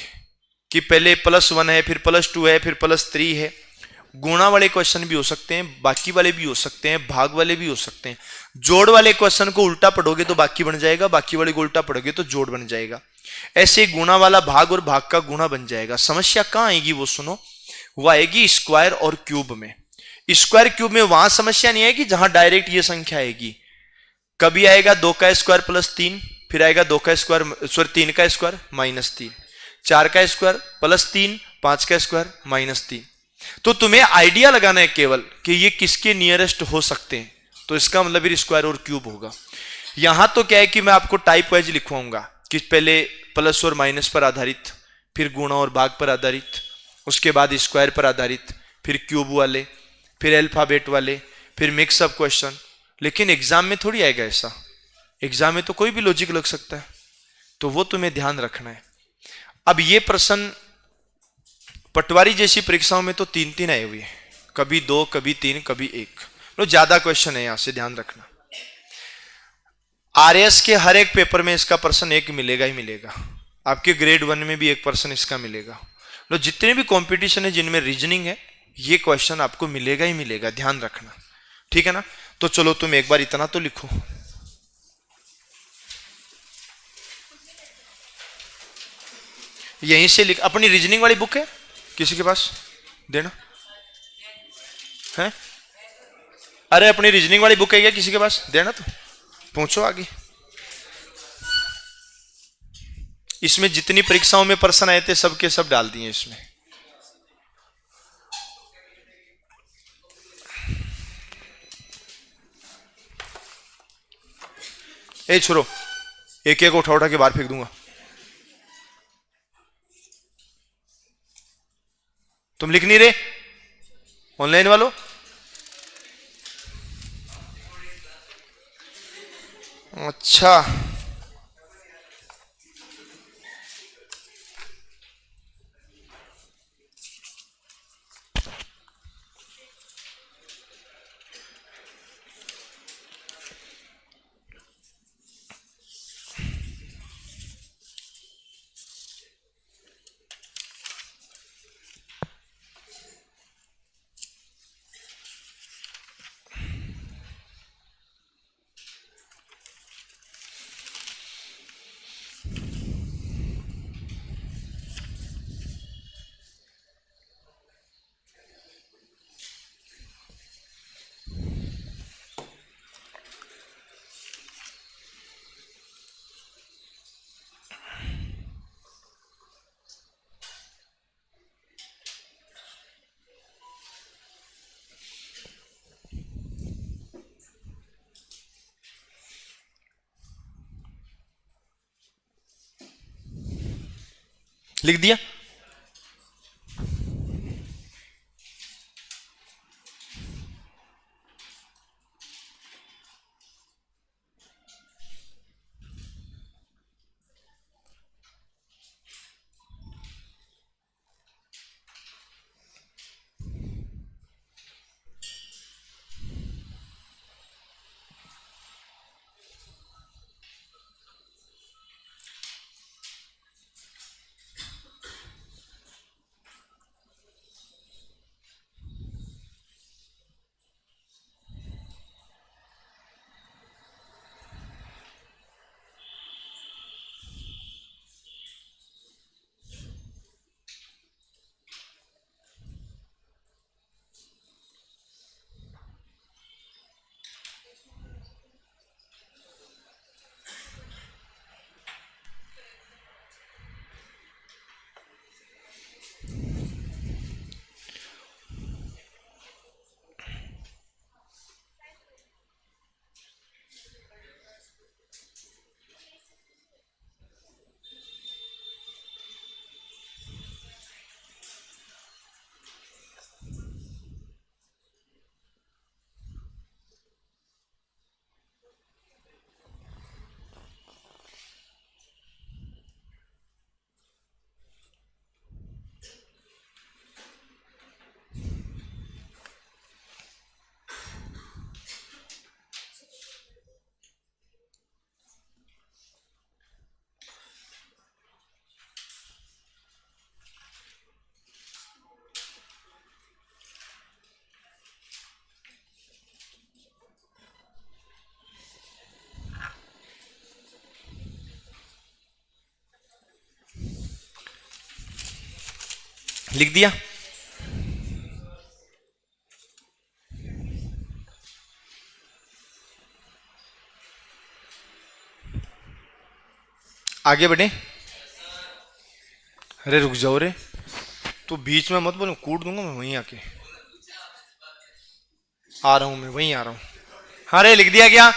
कि पहले +1 है, फिर +2 है, फिर +3 है। गुणा वाले क्वेश्चन भी हो सकते हैं, बाकी वाले भी हो सकते हैं, भाग वाले भी हो सकते हैं। जोड़ वाले क्वेश्चन को उल्टा पढ़ोगे तो बाकी बन जाएगा, बाकी वाले को उल्टा पढ़ोगे तो जोड़ बन जाएगा। ऐसे गुणा वाला भाग और भाग का गुणा बन जाएगा। समस्या कहां आएगी वो सुनो, वो आएगी स्क्वायर और क्यूब में। स्क्वायर क्यूब में वहां समस्या नहीं आएगी जहां डायरेक्ट ये संख्या आएगी। कभी आएगा 2 का स्क्वायर प्लस 3, फिर आएगा 2 का स्क्वायर सॉरी 3 का स्क्वायर माइनस 3, 4 का स्क्वायर प्लस 3, 5 का स्क्वायर माइनस 3। तो तुम्हें आइडिया लगाना है केवल कि ये किसके नियरेस्ट हो सकते हैं, तो इसका मतलब फिर स्क्वायर और क्यूब होगा। यहां तो क्या है कि मैं आपको टाइप वाइज लिखवाऊंगा कि पहले प्लस और माइनस पर आधारित, फिर गुणा और भाग पर आधारित, उसके बाद स्क्वायर पर आधारित, फिर क्यूब वाले, फिर अल्फाबेट वाले, फिर मिक्सअप क्वेश्चन। लेकिन एग्जाम में थोड़ी आएगा ऐसा, एग्जाम में तो कोई भी लॉजिक लग सकता है, तो वो तुम्हें ध्यान रखना है। अब ये प्रश्न पटवारी जैसी परीक्षाओं में तो 3-3 आए हुए हैं, कभी 2, कभी 3, कभी 1, तो ज्यादा क्वेश्चन है, यहां से ध्यान रखना। आरएस के हर एक पेपर में इसका प्रश्न एक मिलेगा ही मिलेगा, आपके ग्रेड 1 में भी एक प्रश्न इसका मिलेगा। तो जितने भी कंपटीशन है जिनमें रीजनिंग है, ये क्वेश्चन आपको मिलेगा ही मिलेगा, ध्यान रखना, ठीक है ना। तो चलो तुम एक बार इतना तो लिखो। यहीं से लिख, अपनी रीजनिंग वाली बुक है किसी के पास, देना है? अरे अपनी रीजनिंग वाली बुक है क्या किसी के पास, देना तो पूछो आगे। इसमें जितनी परीक्षाओं में प्रश्न आए थे सबके सब डाल दिए इसमें। ए छोरो, एक एक उठा उठा के बाहर फेंक दूंगा। तुम लिख नहीं रहे ऑनलाइन वालों? अच्छा, लिख दिया। लिख दिया। आगे बढ़े। अरे रुक जाओ रे, तो बीच में मत बोलो, कूट दूंगा मैं वहीं आके। आ रहा हूं मैं, वहीं आ रहा हूं। हाँ रे, लिख दिया क्या?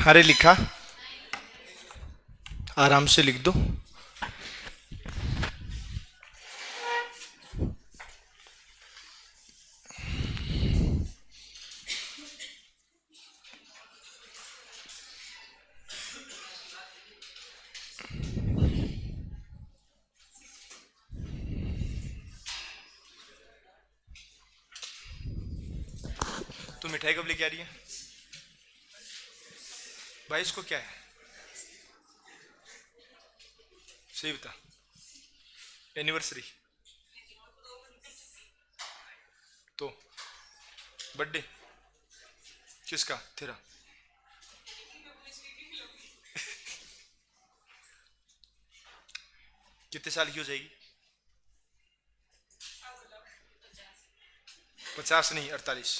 अरे लिखा, आराम से लिख दो। तू मिठाई कब लेके आ रही है भाई? इसको क्या है, सही बता। एनिवर्सरी तो बर्थडे किसका? तेरा। कितने साल की हो जाएगी? 50 नहीं, 48।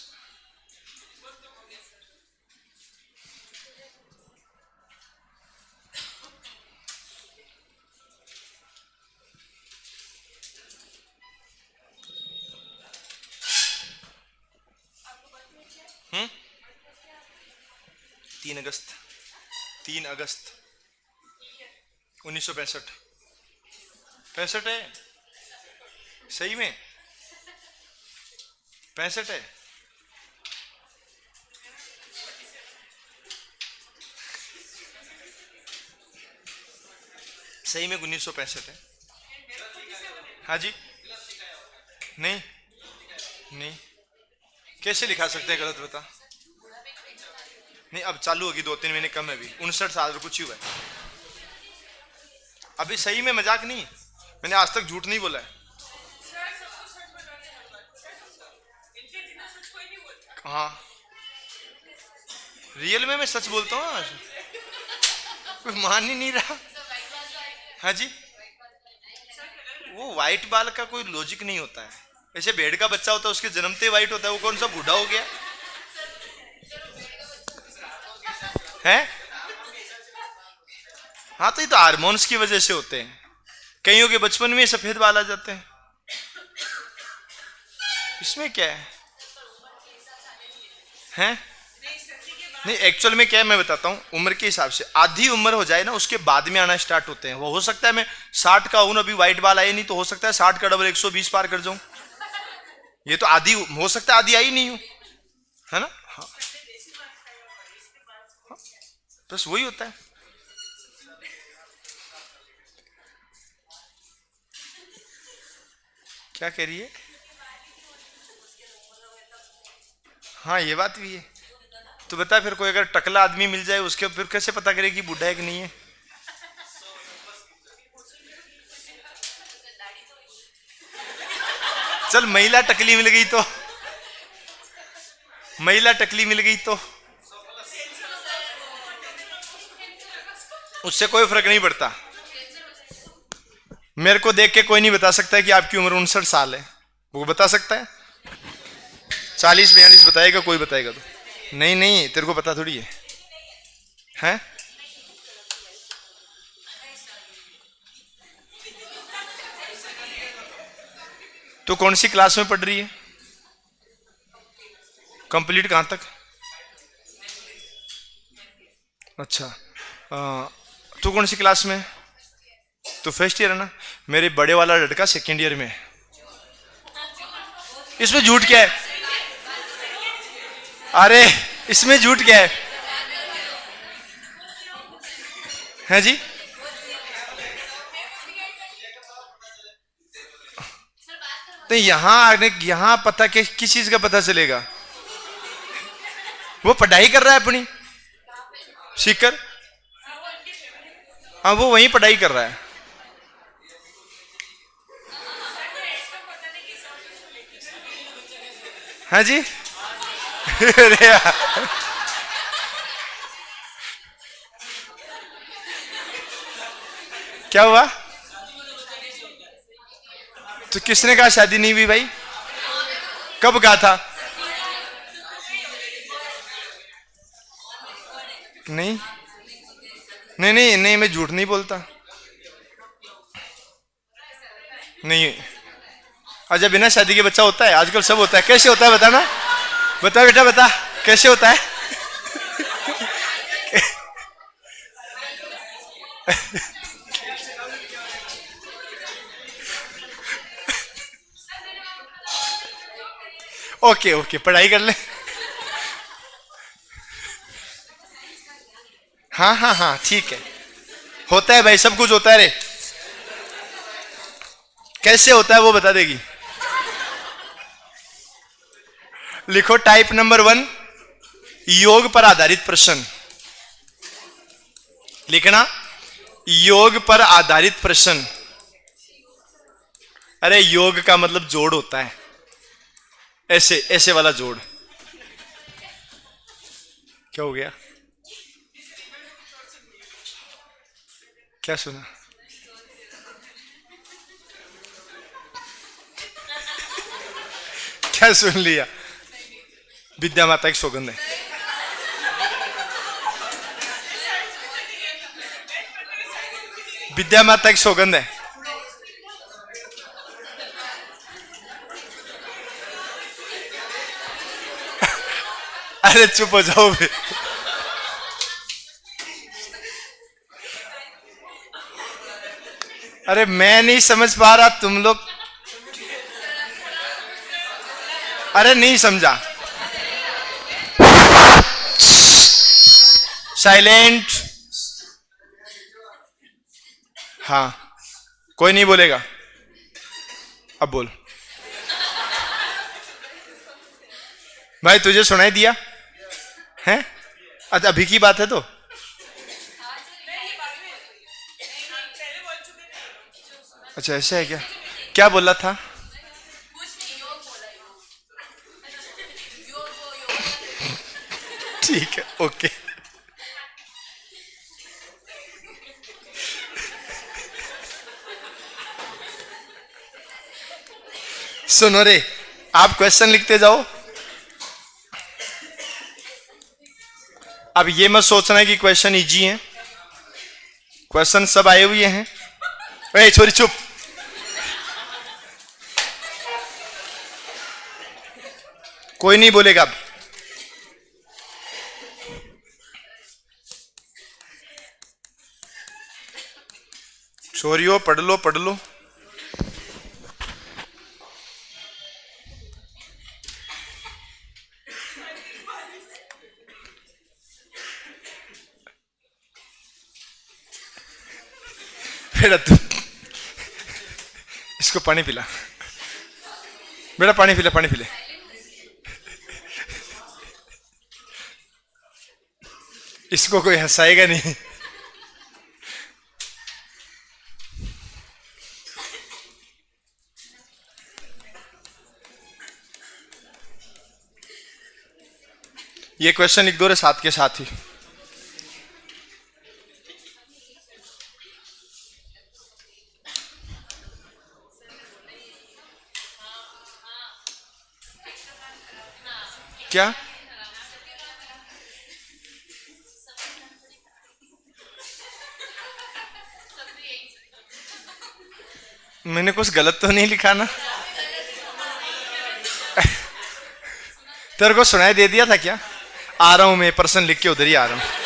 हम्म, 3 अगस्त। 3 अगस्त 1965। 65 है? सही में 65 है? सही में 1965 है। हाँ जी। नहीं नहीं, कैसे लिखा सकते हैं गलत, बता। नहीं, अब चालू होगी, 2-3 महीने कम है, अभी 59 साल और कुछ ही हुआ है। अभी सही में, मजाक नहीं। मैंने आज तक झूठ नहीं बोला है। हाँ, रियल में मैं सच बोलता हूँ आज, कोई मान ही नहीं रहा। हाँ जी, वो व्हाइट बाल का कोई लॉजिक नहीं होता है। ऐसे भेड़ का बच्चा होता है उसके जन्मते व्हाइट होता है, वो कौन सा बूढ़ा हो गया है? हाँ, तो ये तो हार्मोन्स की वजह से होते हैं। कईयों के बचपन में सफेद बाल आ जाते हैं, इसमें क्या है? हैं? नहीं, एक्चुअल में क्या है मैं बताता हूँ। उम्र के हिसाब से आधी उम्र हो जाए ना, उसके बाद में आना स्टार्ट होते हैं। वो हो सकता है मैं 60 का हूं, अभी व्हाइट बाल आए नहीं, तो हो सकता है 60 का डबल 120 पार कर जाऊं। ये तो आधी हो सकता है, आधी आई नहीं हूं, है ना? हाँ, बस वही होता है। क्या कह रही है? हाँ, ये बात भी है। तो बता फिर, कोई अगर टकला आदमी मिल जाए उसके, फिर कैसे पता करे कि बूढ़ा है कि नहीं है? चल, महिला टकली मिल गई तो, महिला टकली मिल गई तो उससे कोई फर्क नहीं पड़ता। मेरे को देख के कोई नहीं बता सकता है कि आपकी उम्र 59 साल है। वो बता सकता है? 40-42 बताएगा कोई? बताएगा तो नहीं, नहीं, तेरे को पता थोड़ी है, हैं? तो कौन सी क्लास में पढ़ रही है? कंप्लीट कहां तक? अच्छा, तू कौन सी क्लास में? तो फर्स्ट ईयर है ना। मेरे बड़े वाला लड़का सेकेंड ईयर में है। इसमें झूठ क्या है? अरे, इसमें झूठ क्या है? हैं जी? तो यहां आने, यहां पता किस चीज का पता चलेगा? वो पढ़ाई कर रहा है अपनी, सीकर। हाँ, वो वहीं पढ़ाई कर रहा है। हाँ जी। अरे यार, क्या हुआ? तो किसने कहा शादी नहीं हुई भाई? कब कहा था? नहीं, नहीं, नहीं, नहीं, मैं झूठ नहीं बोलता। नहीं, अच्छा, बिना शादी के बच्चा होता है? आजकल सब होता है। कैसे होता है बताना? बता बेटा, बता कैसे होता है? ओके, ओके, पढ़ाई कर ले। हाँ, हाँ, हाँ, ठीक है। होता है भाई, सब कुछ होता है रे। कैसे होता है वो बता देगी। लिखो टाइप नंबर 1, योग पर आधारित प्रश्न। लिखना, योग पर आधारित प्रश्न। अरे, योग का मतलब जोड़ होता है, ऐसे ऐसे वाला जोड़। क्या हो गया? क्या सुना? क्या सुन लिया? विद्या माता की सौगंध है। विद्या माता की सौगंध है। अरे चुप हो जाओ बे। अरे मैं नहीं समझ पा रहा, तुम लोग। अरे नहीं समझा। साइलेंट। हाँ, कोई नहीं बोलेगा। अब बोल भाई, तुझे सुनाई दिया है? अच्छा, अभी की बात है तो अच्छा ऐसा है क्या? क्या बोला था? ठीक है, ओके। सुनो रे, आप क्वेश्चन लिखते जाओ। अब ये मत सोचना कि क्वेश्चन इजी है, क्वेश्चन सब आए हुए हैं। ए छोरी चुप। कोई नहीं बोलेगा अब। छोरियो पढ़ लो पढ़ लो। बेटा तू इसको पानी पिला, बेटा पानी पिला, पानी पिले। इसको कोई हंसाएगा नहीं। ये क्वेश्चन लिख दो रे साथ के साथ ही। क्या? मैंने कुछ गलत तो नहीं लिखा ना? तेरे को सुनाई दे दिया था क्या? आ रहा हूं मैं, पर्सन लिख के उधर ही आ रहा हूं।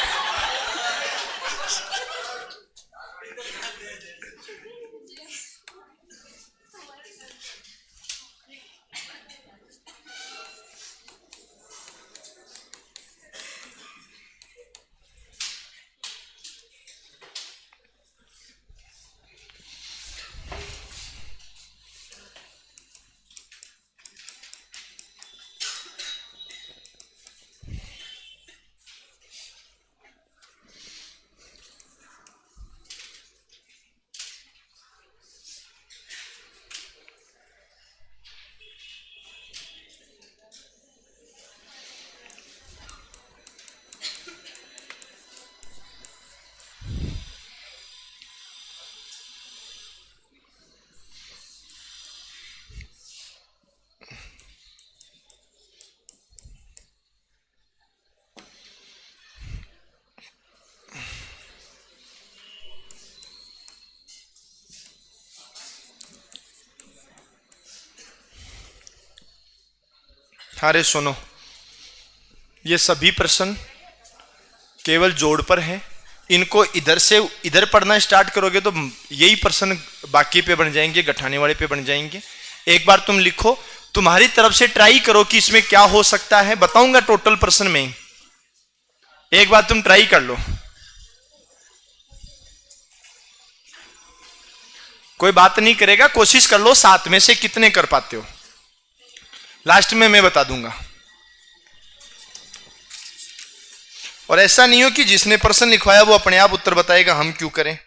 अरे सुनो, ये सभी प्रश्न केवल जोड़ पर हैं। इनको इधर से इधर पढ़ना स्टार्ट करोगे तो यही प्रश्न बाकी पे बन जाएंगे, गठाने वाले पे बन जाएंगे। एक बार तुम लिखो, तुम्हारी तरफ से ट्राई करो कि इसमें क्या हो सकता है। बताऊंगा टोटल प्रश्न में, एक बार तुम ट्राई कर लो। कोई बात नहीं करेगा, कोशिश कर लो 7 में से कितने कर पाते हो, लास्ट में मैं बता दूंगा। और ऐसा नहीं हो कि जिसने प्रश्न लिखवाया वो अपने आप उत्तर बताएगा, हम क्यों करें।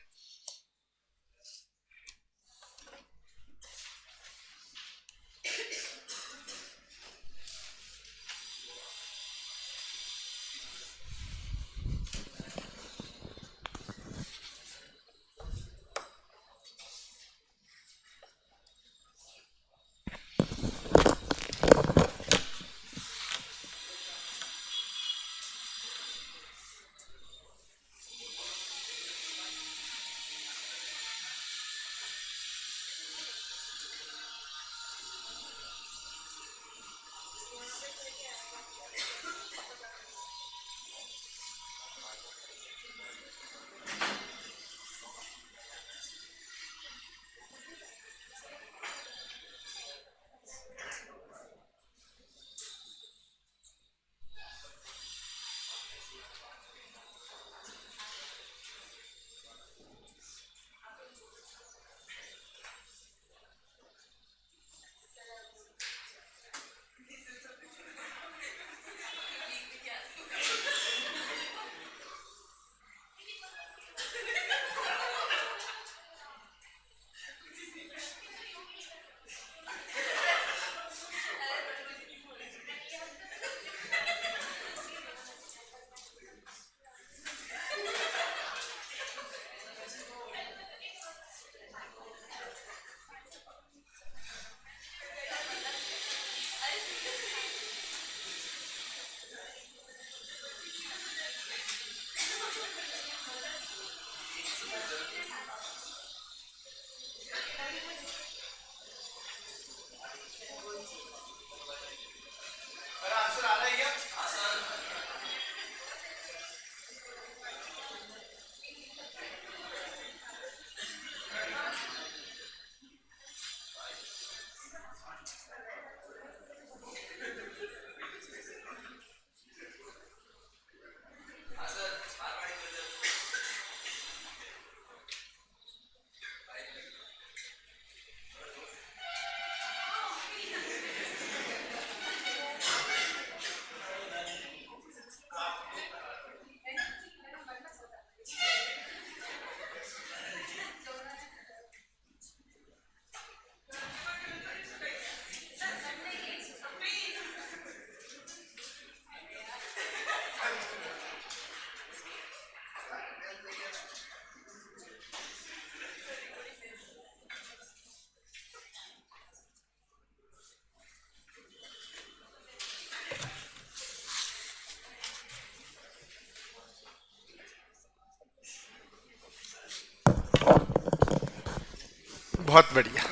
बहुत बढ़िया।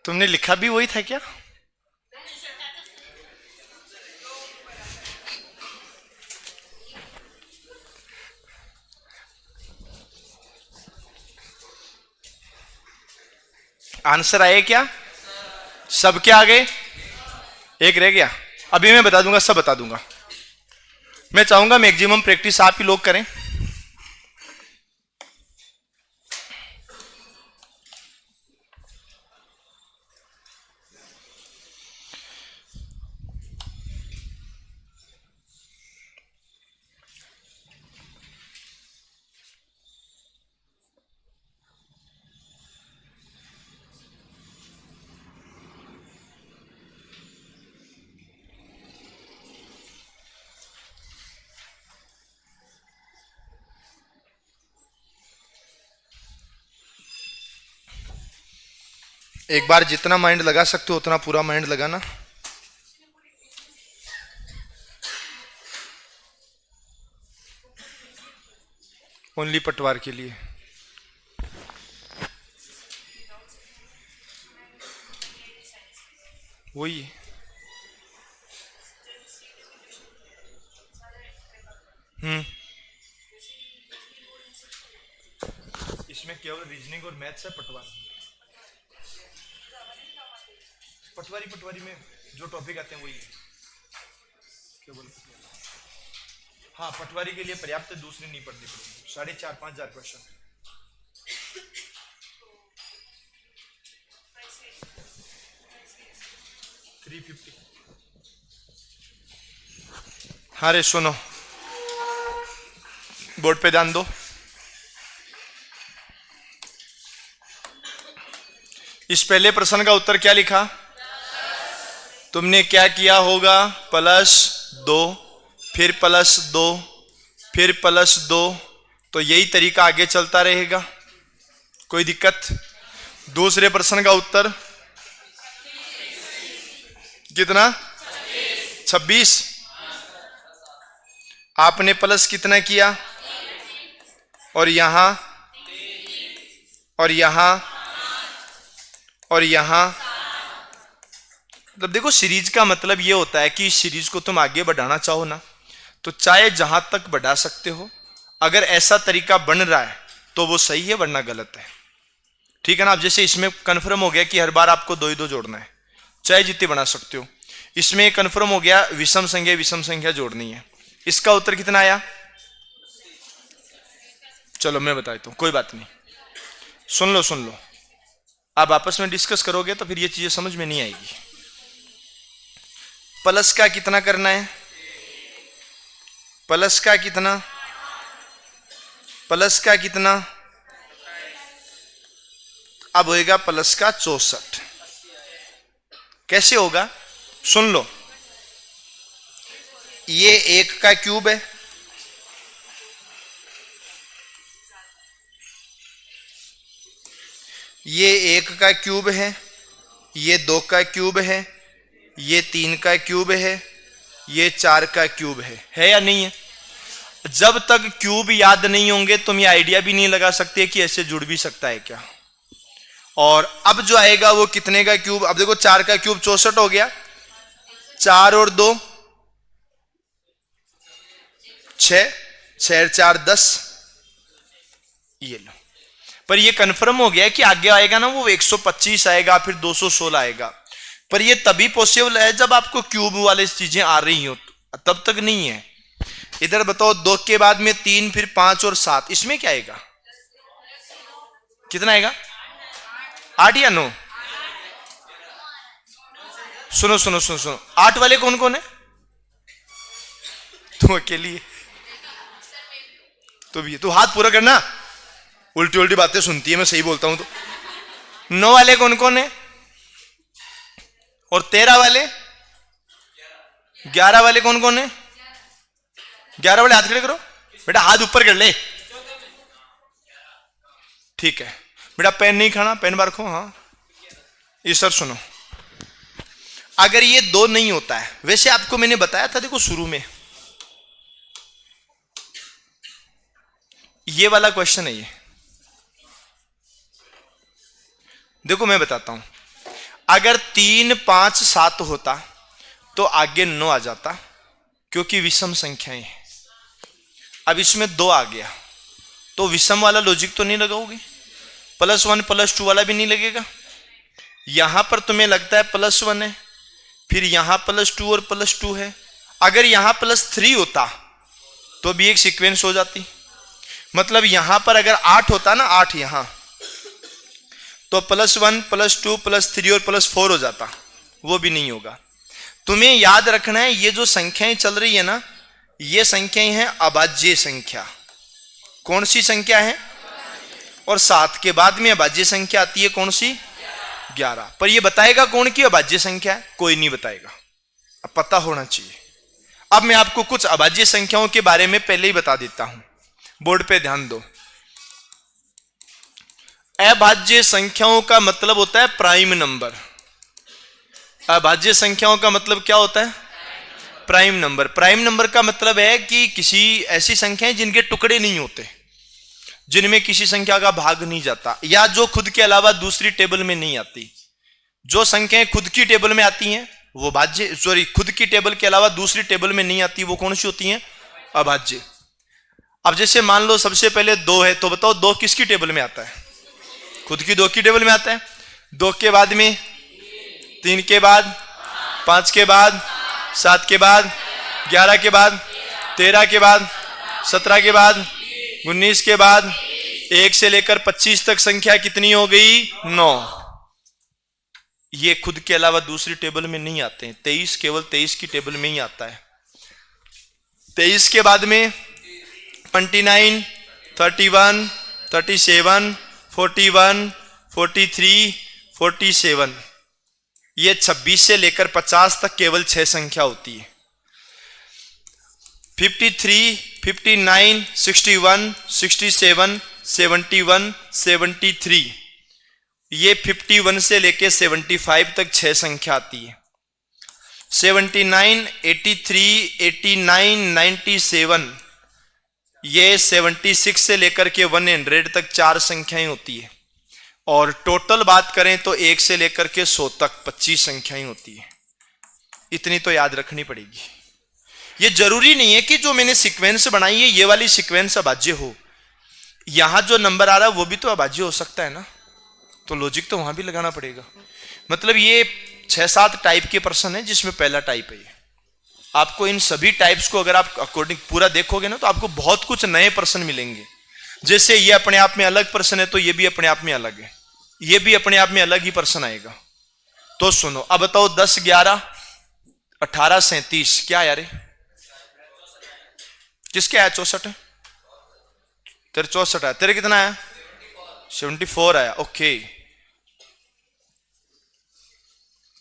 तुमने लिखा भी वही था क्या? आंसर आए क्या? सब क्या आ गए? एक रह गया। अभी मैं बता दूंगा, सब बता दूंगा। मैं चाहूंगा मैक्सिमम प्रैक्टिस आप ही लोग करें। एक बार जितना माइंड लगा सकते हो उतना पूरा माइंड लगाना। ओनली पटवार के लिए। वही इसमें केवल रीजनिंग और मैथ्स है। पटवारी में जो टॉपिक आते हैं वही है केवल। हाँ, पटवारी के लिए पर्याप्त है, दूसरी नहीं पढ़नी पड़ेगी। 4,500-5,000 क्वेश्चन। हाँ रे, सुनो, बोर्ड पे ध्यान दो। इस पहले प्रश्न का उत्तर क्या लिखा? तुमने क्या किया होगा? +2, फिर +2, फिर +2। तो यही तरीका आगे चलता रहेगा, कोई दिक्कत? दूसरे प्रश्न का उत्तर कितना? 26। आपने प्लस कितना किया? और यहां और यहां और यहां। मतलब देखो, सीरीज का मतलब ये होता है कि इस सीरीज को तुम आगे बढ़ाना चाहो ना, तो चाहे जहां तक बढ़ा सकते हो। अगर ऐसा तरीका बन रहा है तो वो सही है, वरना गलत है। ठीक है ना? अब जैसे इसमें कंफर्म हो गया कि हर बार आपको 2 ही 2 जोड़ना है, चाहे जितने बना सकते हो। इसमें कंफर्म हो गया विषम संख्या जोड़नी है। इसका उत्तर कितना आया? चलो मैं बता देता हूं, कोई बात नहीं। सुन लो, आप आपस में डिस्कस करोगे तो फिर ये चीजें समझ में नहीं आएगी। प्लस का कितना करना है? प्लस का कितना? प्लस का कितना? अब होएगा प्लस का 64। कैसे होगा? सुन लो, ये 1 का क्यूब है, ये 1 का क्यूब है, ये 2 का क्यूब है, ये 3 का क्यूब है, ये 4 का क्यूब है या नहीं है? जब तक क्यूब याद नहीं होंगे तुम ये आइडिया भी नहीं लगा सकते कि ऐसे जुड़ भी सकता है क्या। और अब जो आएगा वो कितने का क्यूब, अब देखो 4 का क्यूब 64 हो गया, 4 और 2 6, 6 और 4 10, ये लो। पर ये कंफर्म हो गया कि आगे आएगा ना वो 125 आएगा, फिर 216 आएगा। पर ये तभी पॉसिबल है जब आपको क्यूब वाले चीजें आ रही हो, तब तक नहीं है। इधर बताओ 2 के बाद में 3, फिर 5 और 7, इसमें क्या आएगा, कितना आएगा, 8 या 9? सुनो सुनो सुनो सुनो, 8 वाले कौन कौन है? तुम अकेली है तो भी, तू हाथ पूरा करना, उल्टी उल्टी बातें सुनती है, मैं सही बोलता हूं तो। 9 वाले कौन कौन है? और 13 वाले, 11 वाले कौन कौन है? 11 वाले हाथ खड़े करो बेटा, हाथ ऊपर कर ले, ठीक है बेटा। पेन नहीं खाना, पेन बार रखो। हाँ ये सर सुनो, अगर ये 2 नहीं होता है, वैसे आपको मैंने बताया था देखो शुरू में, ये वाला क्वेश्चन है ये, देखो मैं बताता हूं। अगर 3 5 7 होता तो आगे 9 आ जाता, क्योंकि विषम संख्याएं हैं। अब इसमें 2 आ गया तो विषम वाला लॉजिक तो नहीं लगाओगे, +1 +2 वाला भी नहीं लगेगा। यहां पर तुम्हें लगता है +1 है, फिर यहां +2 और +2 है। अगर यहां +3 होता तो भी एक सीक्वेंस हो जाती, मतलब यहां पर अगर 8 होता ना, 8 यहां, तो +1 +2 +3 और +4 हो जाता, वो भी नहीं होगा। तुम्हें याद रखना है ये जो संख्याएं चल रही है ना, ये संख्याएं हैं अभाज्य संख्या। कौन सी संख्या है? और 7 के बाद में अभाज्य संख्या आती है कौन सी? 11। पर ये बताएगा कौन की अभाज्य संख्या है? कोई नहीं बताएगा, अब पता होना चाहिए। अब मैं आपको कुछ अभाज्य संख्याओं के बारे में पहले ही बता देता हूं, बोर्ड पे ध्यान दो। अभाज्य संख्याओं का मतलब होता है प्राइम नंबर। अभाज्य संख्याओं का मतलब क्या होता है? Prime number. प्राइम नंबर का मतलब है कि किसी ऐसी संख्याएं जिनके टुकड़े नहीं होते, जिनमें किसी संख्या का भाग नहीं जाता, या जो खुद के अलावा दूसरी टेबल में नहीं आती। जो संख्याएं खुद की टेबल में आती हैं वो भाज्य, सॉरी, खुद की टेबल के अलावा दूसरी टेबल में नहीं आती, वो कौन सी होती हैं? अभाज्य। अब जैसे मान लो सबसे पहले 2 है, तो बताओ 2 किसकी टेबल में आता है? खुद की 2 की टेबल में आता है। 2 के बाद में 3 के बाद 5 के बाद 7 के बाद 11 के बाद 13 के बाद 17 के बाद 19 के बाद 1 से लेकर 25 तक संख्या कितनी हो गई? 9। ये खुद के अलावा दूसरी टेबल में नहीं आते हैं। 23 केवल 23 की टेबल में ही आता है। 23 के बाद में 29, 31, 37, 41, 43, 47, ये 26 से लेकर 50 तक केवल 6 संख्या होती है। 53, 59, 61, 67, 71, 73, ये 51 से लेकर 75 तक 6 संख्या आती है। 79, 83, 89, 97, ये 76 से लेकर के 100 तक 4 संख्याएं होती है। और टोटल बात करें तो 1 से लेकर के 100 तक 25 संख्याएं होती है। इतनी तो याद रखनी पड़ेगी। ये जरूरी नहीं है कि जो मैंने सीक्वेंस बनाई है ये वाली सीक्वेंस अभाज्य हो। यहां जो नंबर आ रहा है वो भी तो अभाज्य हो सकता है ना, तो लॉजिक तो वहां भी लगाना पड़ेगा। मतलब ये 6-7 टाइप के पर्सन है, जिसमें पहला टाइप है ये। आपको इन सभी टाइप्स को अगर आप अकॉर्डिंग पूरा देखोगे ना, तो आपको बहुत कुछ नए पर्सन मिलेंगे। जैसे ये अपने आप में अलग पर्सन है, तो ये भी अपने आप में अलग है, ये भी अपने आप में अलग ही पर्सन आएगा। तो सुनो, अब बताओ 10, 11, 18, 37 क्या यार? किसके आया? 64 है। तेरे 64 आया। तेरे कितना आया? 74 आया। ओके,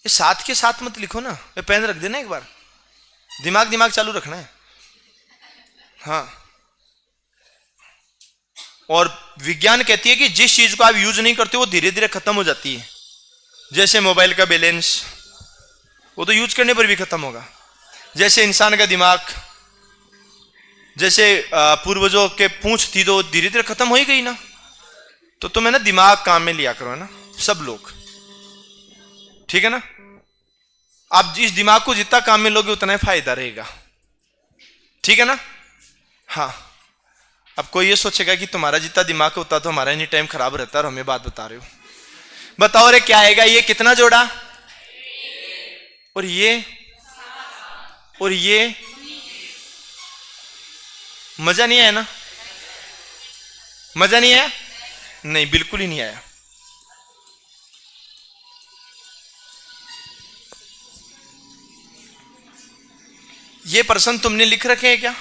ये साथ के साथ मत लिखो ना, ये पेन रख देना एक बार, दिमाग चालू रखना है। हाँ, और विज्ञान कहती है कि जिस चीज को आप यूज नहीं करते वो धीरे धीरे खत्म हो जाती है। जैसे मोबाइल का बैलेंस, वो तो यूज करने पर भी खत्म होगा। जैसे इंसान का दिमाग, जैसे पूर्वजों के पूंछ थी तो धीरे धीरे खत्म हो ही गई ना। तो तुम्हें ना दिमाग काम में लिया करो, है ना, सब लोग, ठीक है ना। आप इस दिमाग को जितना काम में लोगे उतना ही फायदा रहेगा, ठीक है ना। हाँ, अब कोई ये सोचेगा कि तुम्हारा जितना दिमाग होता तो हमारा एनी टाइम खराब रहता, और हमें बात बता रहे हो। बताओ रे क्या आएगा, ये कितना जोड़ा, और ये, और ये, मजा नहीं आया ना, मजा नहीं आया, नहीं बिल्कुल ही नहीं आया। ये प्रश्न तुमने लिख रखे हैं क्या?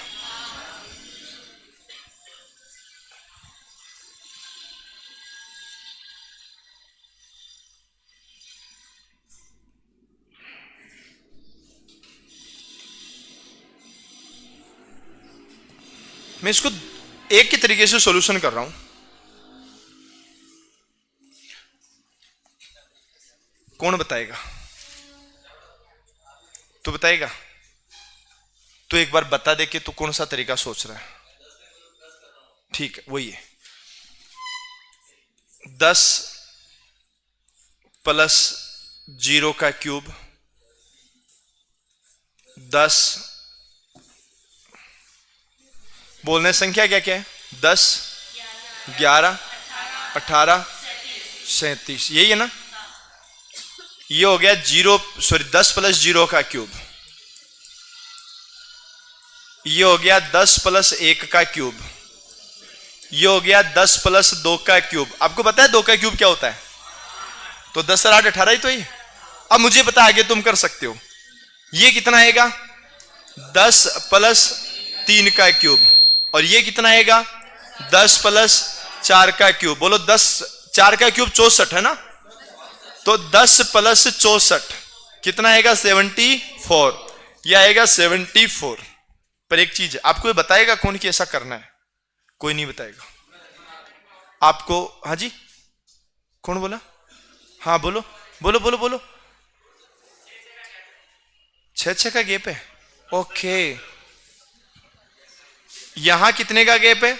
मैं इसको एक ही तरीके से सॉल्यूशन कर रहा हूं। कौन बताएगा? तू बताएगा? तो एक बार बता दे कि तू कौन सा तरीका सोच रहा है। ठीक है, वही है 10 प्लस 0 का क्यूब, 10, बोलने संख्या क्या क्या है, 10, 11, 18, 37, यही है ना। ये हो गया 10 प्लस 0 का क्यूब, ये हो गया 10 प्लस 1 का क्यूब, ये हो गया 10 प्लस 2 का क्यूब। आपको पता है 2 का क्यूब क्या होता है? तो 10 और 8 18 ही तो ही। अब मुझे पता, आगे तुम कर सकते हो। ये कितना आएगा? 10 प्लस 3 का क्यूब, और ये कितना आएगा? 10 प्लस 4 का क्यूब। बोलो 10, 4 का क्यूब 64 है ना, तो 10 प्लस 64 कितना आएगा? 74, यह आएगा 74। पर एक चीज है, आपको ये बताएगा कौन कि ऐसा करना है? कोई नहीं बताएगा आपको। हाँ जी, कौन बोला? हाँ बोलो बोलो बोलो बोलो। 6 का गैप है, ओके। यहां कितने का गैप है?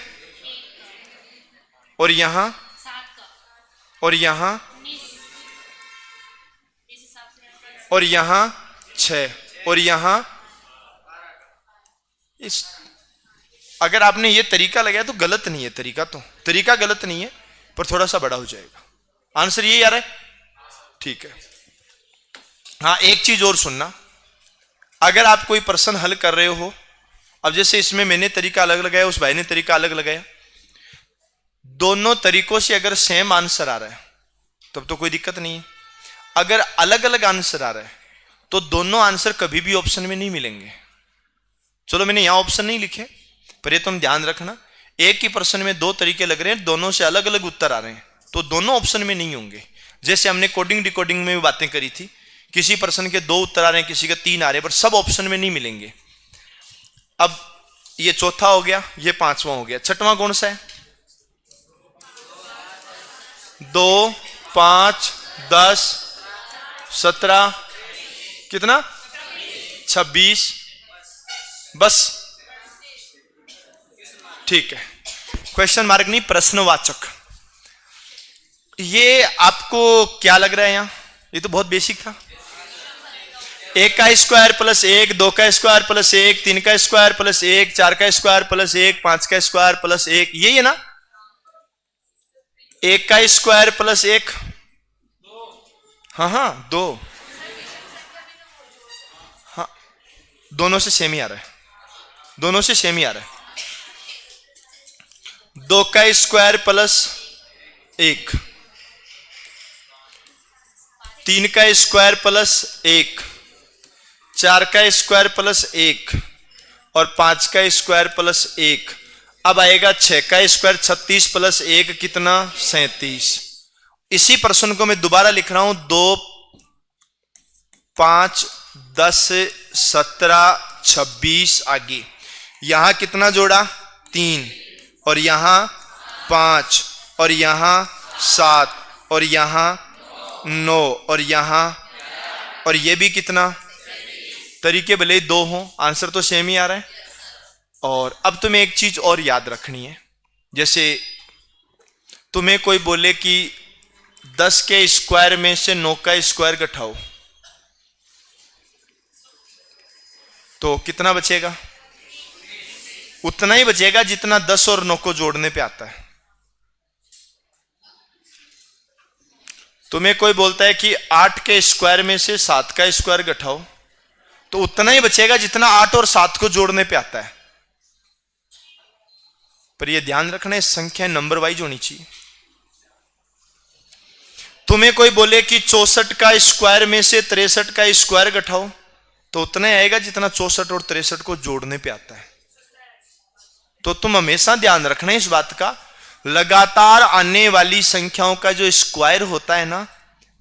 और यहां, और यहां, और यहां 6, और यहां इस। अगर आपने ये तरीका लगाया तो गलत नहीं है तरीका, तो तरीका गलत नहीं है, पर थोड़ा सा बड़ा हो जाएगा। आंसर ये आ रहा है, ठीक है। हाँ, एक चीज और सुनना, अगर आप कोई प्रश्न हल कर रहे हो, अब जैसे इसमें मैंने तरीका अलग लगाया, उस भाई ने तरीका अलग लगाया, दोनों तरीकों से अगर सेम आंसर आ रहा है तब तो कोई दिक्कत नहीं है। अगर अलग अलग आंसर आ रहा है तो दोनों आंसर कभी भी ऑप्शन में नहीं मिलेंगे। चलो मैंने यहां ऑप्शन नहीं लिखे, पर ये तुम ध्यान रखना, एक ही प्रश्न में 2 तरीके लग रहे हैं, दोनों से अलग अलग उत्तर आ रहे हैं, तो दोनों ऑप्शन में नहीं होंगे। जैसे हमने कोडिंग डिकोडिंग में भी बातें करी थी, किसी प्रश्न के 2 उत्तर आ रहे हैं, किसी के 3 आ रहे हैं, पर सब ऑप्शन में नहीं मिलेंगे। अब ये चौथा हो गया, ये 5वां हो गया, 6वां कौन सा है? 2, 5, 10, 17, कितना? 26, बस, ठीक है। क्वेश्चन मार्क नहीं, प्रश्नवाचक। ये आपको क्या लग रहा है यहां? ये तो बहुत बेसिक था। 1 का स्क्वायर प्लस 1, 2 का स्क्वायर प्लस 1, 3 का स्क्वायर प्लस 1, 4 का स्क्वायर प्लस 1, 5 का स्क्वायर प्लस 1, यही है ना। 1 का स्क्वायर प्लस 1, हाँ हाँ 2, हाँ दोनों से सेम ही आ रहा है, दोनों से सेम ही आ रहा है। 2 का स्क्वायर प्लस 1, 3 का स्क्वायर प्लस 1, 4 का स्क्वायर प्लस 1 और 5 का स्क्वायर प्लस 1। अब आएगा 6 का स्क्वायर 36 प्लस 1 कितना? 37। इसी प्रश्न को मैं दोबारा लिख रहा हूं, 2, 5, 10, 17, 26 आगे। यहां कितना जोड़ा? 3, और यहां 5, और यहां 7, और यहां 9, और यहां, और ये भी कितना? तरीके भले ही 2 हो, आंसर तो सेम ही आ रहा है। और अब तुम्हें एक चीज और याद रखनी है। जैसे तुम्हें कोई बोले कि 10 के स्क्वायर में से 9 का स्क्वायर घटाओ, तो कितना बचेगा? उतना ही बचेगा जितना 10 और 9 को जोड़ने पे आता है। तुम्हें कोई बोलता है कि 8 के स्क्वायर में से 7 का स्क्वायर घटाओ, तो उतना ही बचेगा जितना 8 और 7 को जोड़ने पे आता है। पर यह ध्यान रखना है, संख्या नंबर वाइज होनी चाहिए। तुम्हें कोई बोले कि 64 का स्क्वायर में से 63 का स्क्वायर घटाओ, तो उतना ही आएगा जितना 64 और 63 को जोड़ने पे आता है। तो तुम हमेशा ध्यान रखना इस बात का, लगातार आने वाली संख्याओं का जो स्क्वायर होता है ना,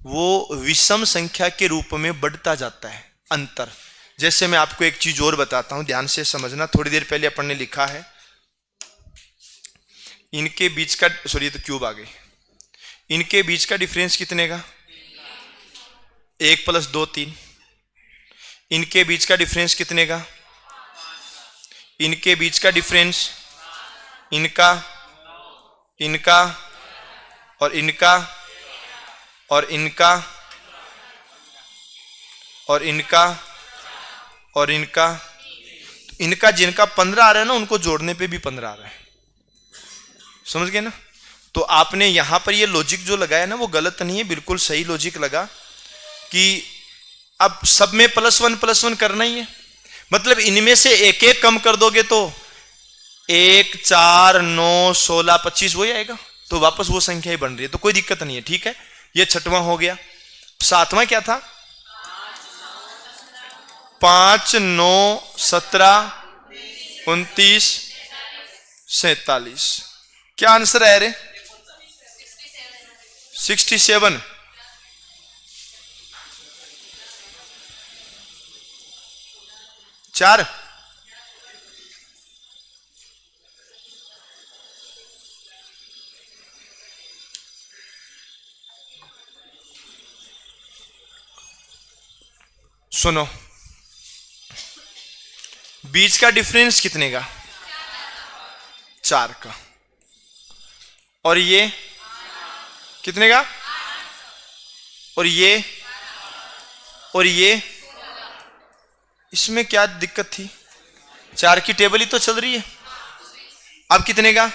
वो विषम संख्या के रूप में बढ़ता जाता है अंतर। जैसे मैं आपको एक चीज और बताता हूं, ध्यान से समझना। थोड़ी देर पहले अपन ने लिखा है इनके बीच का, सॉरी तो क्यूब आ गई, इनके बीच का डिफरेंस कितने का? 1 + 2 3। इनके बीच का डिफरेंस कितने का? इनके बीच का डिफरेंस, इनका, इनका और इनका और इनका और इनका और इनका, इनका जिनका 15 आ रहा है ना, उनको जोड़ने पे भी 15 आ रहा है। समझ गए ना? तो आपने यहां पर ये लॉजिक जो लगाया ना, वो गलत नहीं है, बिल्कुल सही लॉजिक लगा कि अब सब में +1 करना ही है। मतलब इनमें से एक एक कम कर दोगे तो 1 4 9 16 25 वही आएगा, तो वापस वो संख्या ही बन रही है, तो कोई दिक्कत नहीं है। ठीक है, ये 6वां हो गया। 7वां क्या था? 5 9 17 29 47। क्या आंसर है रे? 67। चार। सुनो, बीच का डिफरेंस कितने का? 4 का। और ये कितने का? और ये इसमें क्या दिक्कत थी? 4 की टेबल ही तो चल रही है। अब कितने का?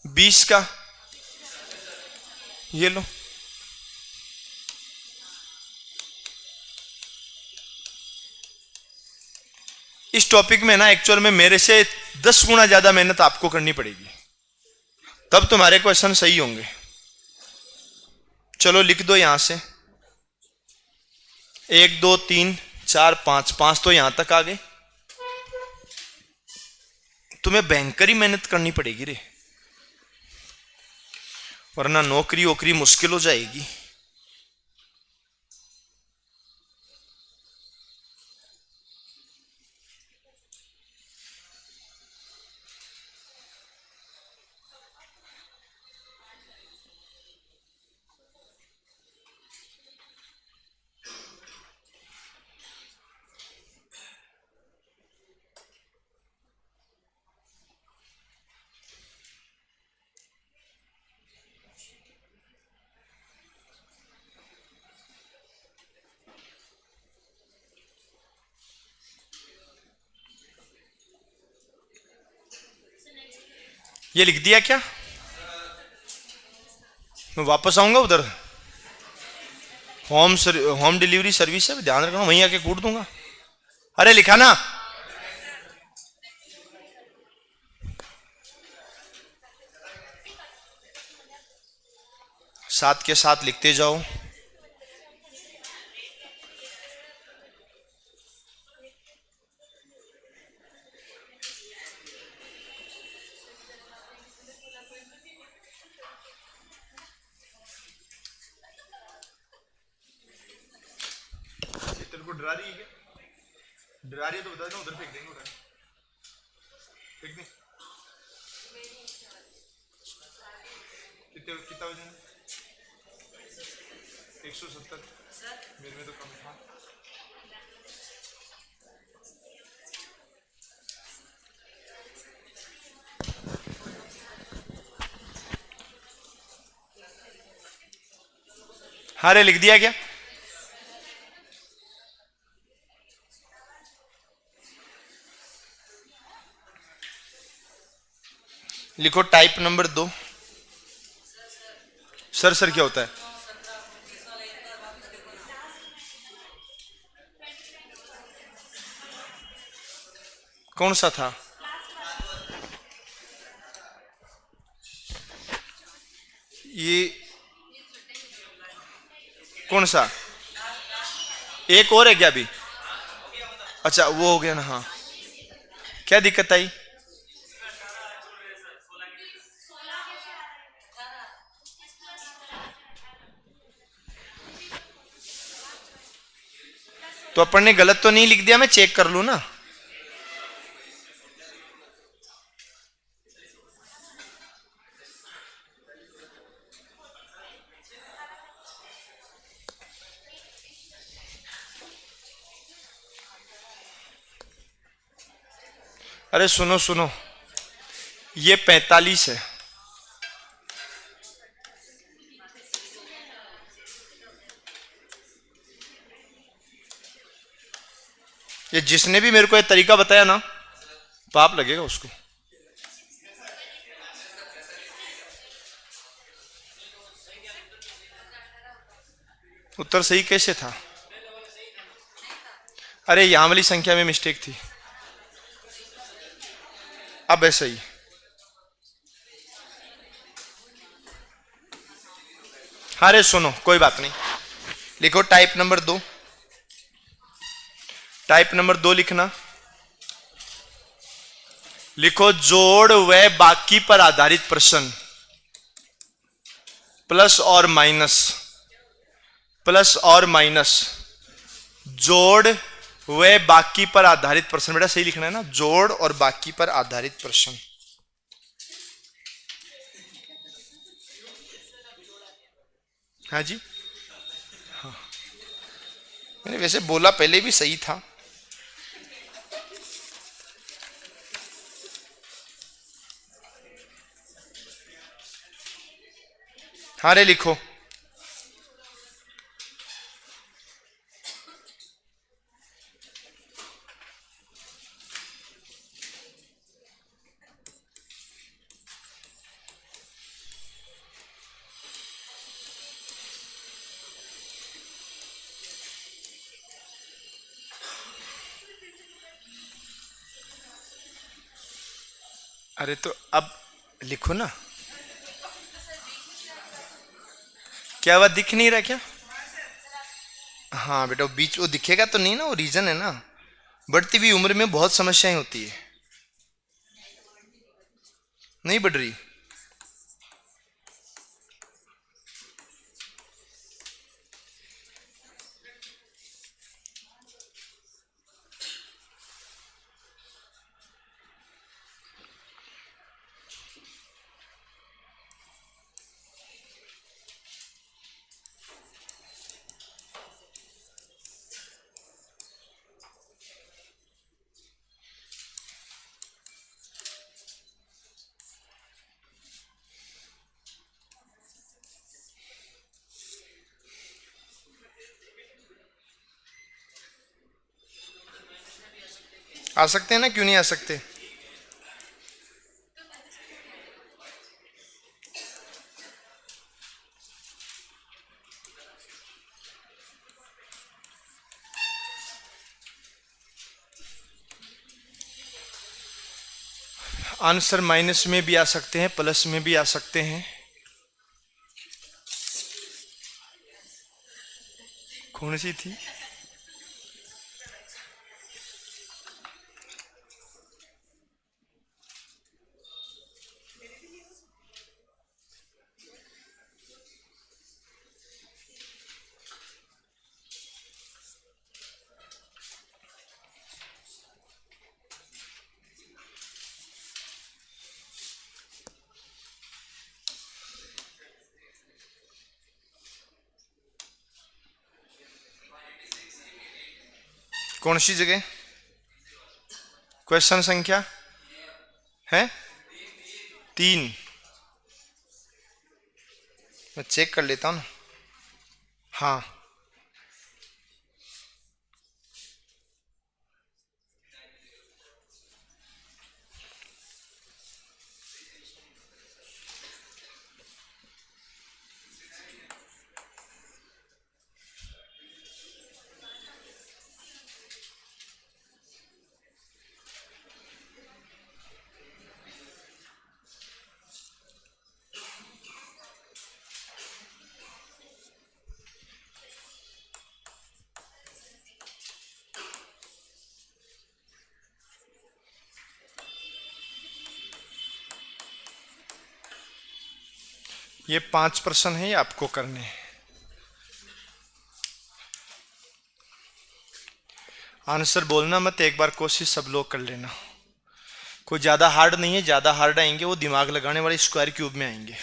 20 का। ये लो, इस टॉपिक में ना एक्चुअल में मेरे से 10 गुना ज्यादा मेहनत आपको करनी पड़ेगी, तब तुम्हारे क्वेश्चन सही होंगे। चलो लिख दो यहां से, 1 2 3 4 5, 5 तो यहां तक आ गए। तुम्हें भयंकर ही मेहनत करनी पड़ेगी रे, वरना नौकरी वोकरी मुश्किल हो जाएगी। ये लिख दिया क्या? मैं वापस आऊंगा उधर, होम डिलीवरी सर्विस है, ध्यान रखना, वहीं आके कूट दूंगा। अरे लिखा ना? साथ के साथ लिखते जाओ। तेरे को डरा रही है क्या? डरा रही है तो बता देना, उधर फेंक देंगे, उधर फेंक दे। कितना वजन? 170। मेरे में तो कम था। अरे लिख दिया क्या? लिखो टाइप नंबर 2। सर सर क्या होता है? कौन सा था? ये कौन सा? एक और है क्या अभी? अच्छा वो हो गया ना। हाँ, क्या दिक्कत आई? तो अपन ने गलत तो नहीं लिख दिया? मैं चेक कर लूं ना। अरे सुनो सुनो, ये 45 है। ये जिसने भी मेरे को ये तरीका बताया ना, पाप लगेगा उसको। उत्तर सही कैसे था? अरे यहां वाली संख्या में मिस्टेक थी। अब ऐसा ही। अरे सुनो, कोई बात नहीं। लिखो टाइप नंबर 2। टाइप नंबर 2 लिखना। लिखो जोड़ व बाकी पर आधारित प्रश्न, प्लस और माइनस, प्लस और माइनस, जोड़ व बाकी पर आधारित प्रश्न। बेटा सही लिखना है ना, जोड़ और बाकी पर आधारित प्रश्न। हाँ जी, हाँ मैंने वैसे बोला पहले भी सही था। हाँ रे लिखो। अरे तो अब लिखो ना। क्या वह दिख नहीं रहा क्या? हाँ बेटा, वो बीच वो दिखेगा तो नहीं ना, वो रीजन है ना। बढ़ती हुई उम्र में बहुत समस्याएं होती है। नहीं बढ़ रही? आ सकते हैं ना, क्यों नहीं आ सकते? आंसर माइनस में भी आ सकते हैं, प्लस में भी आ सकते हैं। कौन सी थी? कौन सी जगह? क्वेश्चन संख्या है 3। मैं चेक कर लेता हूं ना। हाँ, ये 5 प्रश्न है, ये आपको करने हैं। आंसर बोलना मत, एक बार कोशिश सब लोग कर लेना। कोई ज्यादा हार्ड नहीं है, ज्यादा हार्ड आएंगे वो दिमाग लगाने वाले स्क्वायर क्यूब में आएंगे।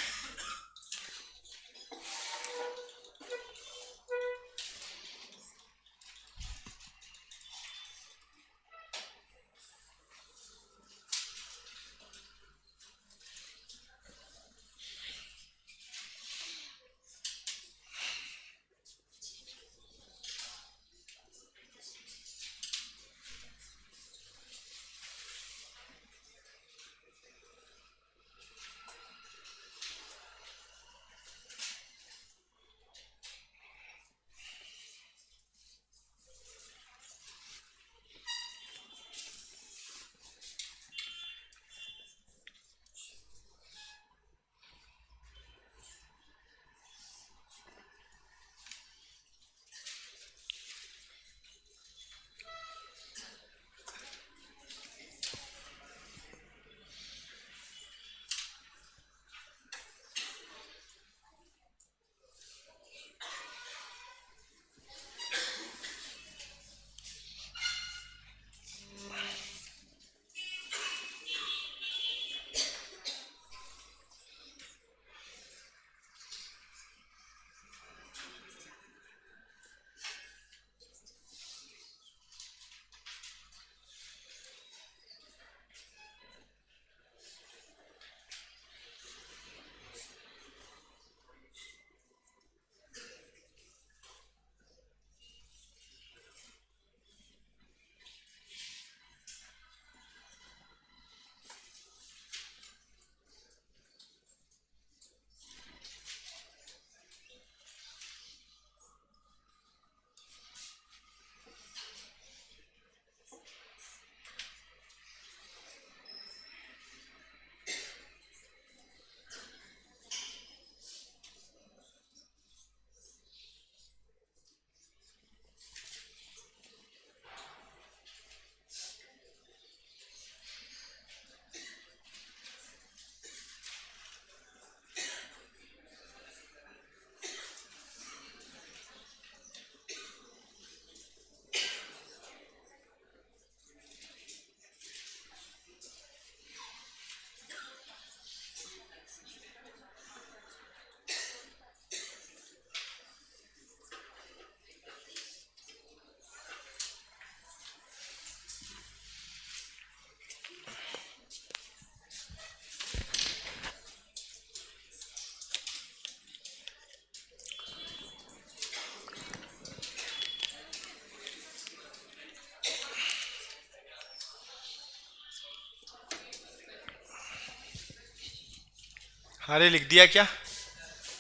अरे लिख दिया क्या?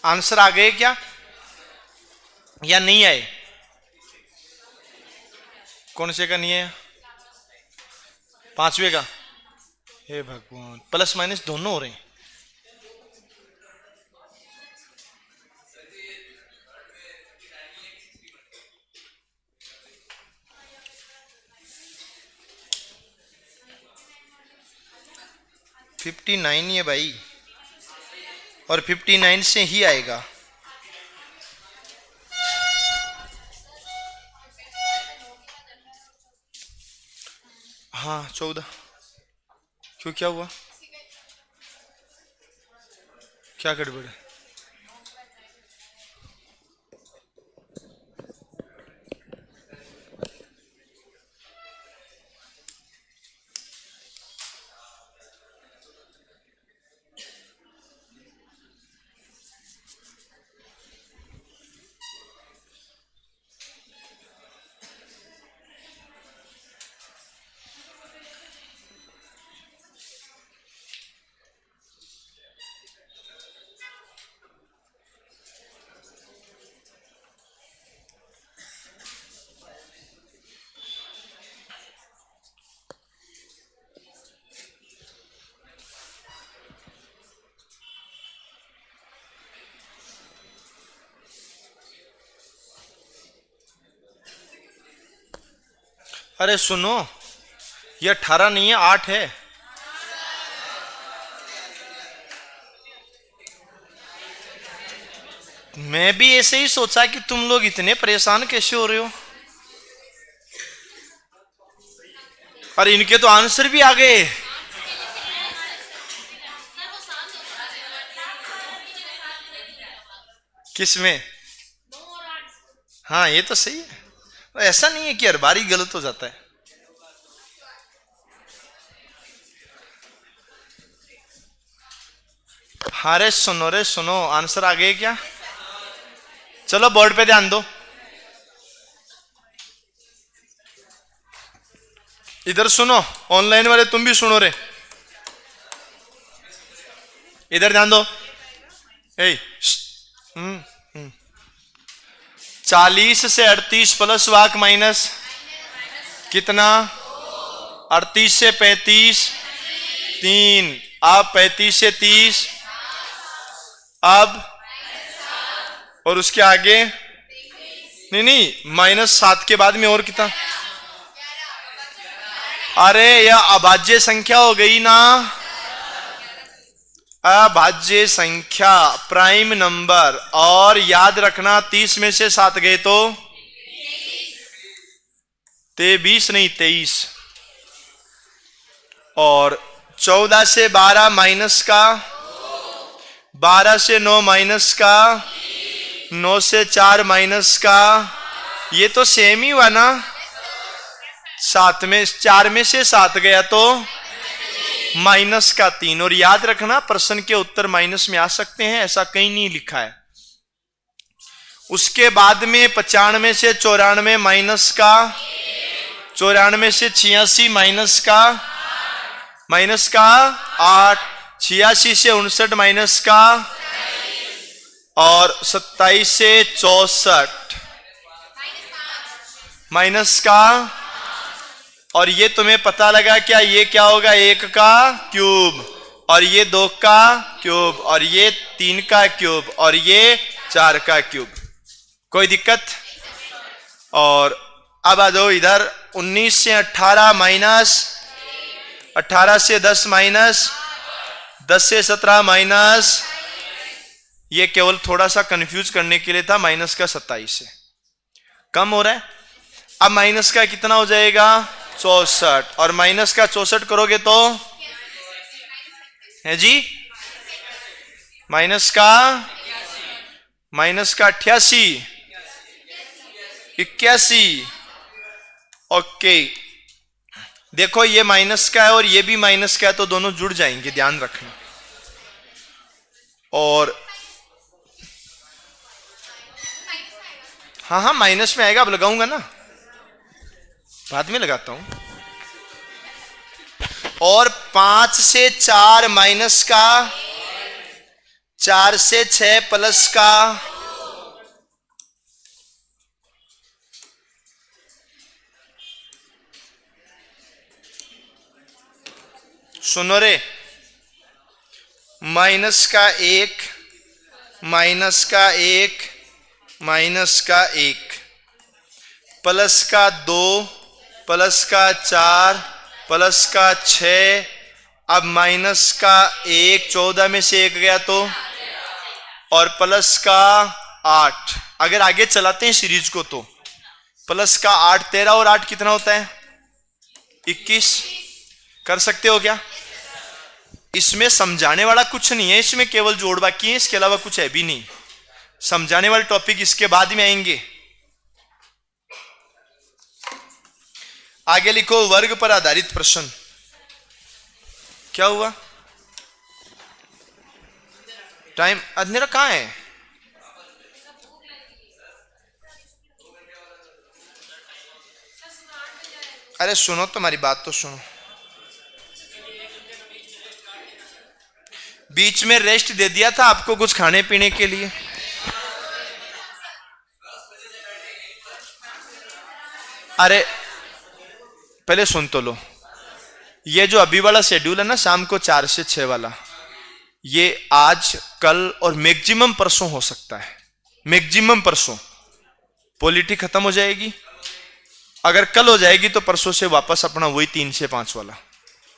आंसर आ गए क्या या नहीं आए? कौन से का नहीं है? 5वें का? हे भगवान, प्लस माइनस दोनों हो रहे हैं। फिफ्टी नाइन है भाई, और 59 से ही आएगा। हाँ 14। क्यों, क्या हुआ? क्या गड़बड़ है? अरे सुनो, ये 18 नहीं है, 8 है। मैं भी ऐसे ही सोचा कि तुम लोग इतने परेशान कैसे हो रहे हो। और इनके तो आंसर भी आ गए। किस में? हाँ ये तो सही है, ऐसा नहीं है कि हर बार ही गलत हो जाता है। हाँ रे सुनो, आंसर आ गए क्या? चलो बोर्ड पे ध्यान दो। इधर सुनो, ऑनलाइन वाले तुम भी सुनो रे, इधर ध्यान दो। 40 से 38 प्लस वाक माइनस कितना? 38 से 35 3। अब 35 से 30, अब और उसके आगे नहीं, -7 के बाद में और कितना? अरे यह अभाज्य संख्या हो गई ना, अभाज्य संख्या, प्राइम नंबर। और याद रखना 30 में से 7 गए तो 23 नहीं 23। और 14 से 12 माइनस का, 12 से 9 माइनस का, 9 से 4 माइनस का, ये तो सेम ही हुआ ना। 4 में से 7 गया तो -3। और याद रखना प्रश्न के उत्तर माइनस में आ सकते हैं, ऐसा कहीं नहीं लिखा है। उसके बाद में 95 से 94 माइनस का, 94 से 86 माइनस का 8, 86 से 59 माइनस का, और 27 से 64 माइनस का। और ये तुम्हें पता लगा क्या? ये क्या होगा? 1 का क्यूब, और ये 2 का क्यूब, और ये 3 का क्यूब, और ये 4 का क्यूब। कोई दिक्कत? और अब आ जाओ इधर, 19 से 18 माइनस, 18 से 10 माइनस, 10 से 17 माइनस, ये केवल थोड़ा सा कंफ्यूज करने के लिए था, माइनस का 27 से कम हो रहा है। अब माइनस का कितना हो जाएगा? 64। और माइनस का 64 करोगे तो है जी, माइनस का 88, 81। ओके, देखो ये माइनस का है और ये भी माइनस का है, तो दोनों जुड़ जाएंगे, ध्यान रखना। और हाँ माइनस में आएगा, अब लगाऊंगा ना, बाद में लगाता हूं। और 5 से 4 माइनस का, 4 से 6 प्लस का, सुनो रे, माइनस का 1, माइनस का 1, माइनस का 1, प्लस का 2, प्लस का 4, प्लस का 6, अब माइनस का 1, 14 में से 1 गया तो, और प्लस का 8। अगर आगे चलाते हैं सीरीज को तो प्लस का 8, 13 और 8 कितना होता है? 21। कर सकते हो क्या? इसमें समझाने वाला कुछ नहीं है, इसमें केवल जोड़ बाकी है, इसके अलावा कुछ है भी नहीं। समझाने वाले टॉपिक इसके बाद में आएंगे। आगे लिखो, वर्ग पर आधारित प्रश्न। क्या हुआ? टाइम अंधेरा कहां है? अरे सुनो, तुम्हारी बात तो सुनो। बीच में रेस्ट दे दिया था आपको कुछ खाने पीने के लिए। अरे पहले सुन तो लो, ये जो अभी वाला शेड्यूल है ना, शाम को 4 से 6 वाला, ये आज कल और मैक्सिमम परसों हो सकता है। मैक्सिमम परसों पॉलिटी खत्म हो जाएगी, अगर कल हो जाएगी तो परसों से वापस अपना वही 3 से 5 वाला।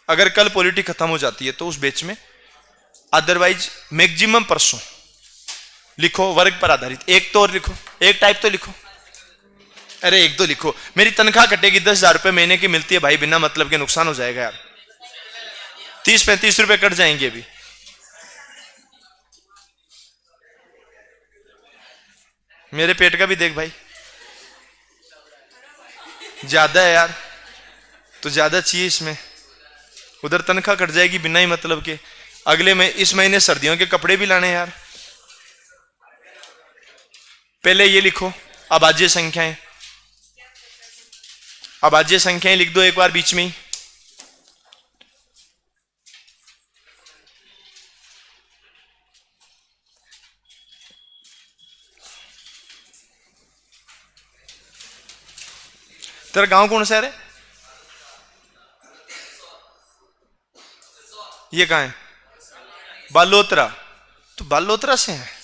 अगर कल पॉलिटी खत्म हो जाती है तो उस बैच में, अदरवाइज मैक्सिमम परसों लिखो वर्ग पर आधारित। एक तो और लिखो, एक टाइप तो लिखो। अरे एक तो लिखो, मेरी तनख्वाह कटेगी 10,000 रुपए महीने की मिलती है भाई, बिना मतलब के नुकसान हो जाएगा यार। 30-35 रुपए कट जाएंगे अभी। मेरे पेट का भी देख भाई, ज्यादा है यार, तो ज्यादा चाहिए इसमें। उधर तनख्वाह कट जाएगी बिना ही मतलब के। अगले में इस महीने सर्दियों के कपड़े भी लाने यार। पहले ये लिखो अभाज्य संख्याएं, अभाज्य संख्याएं लिख दो एक बार बीच में ही। तेरा गांव कौन सा है रे? ये कहां है? बालोतरा। तो बालोतरा से है यार।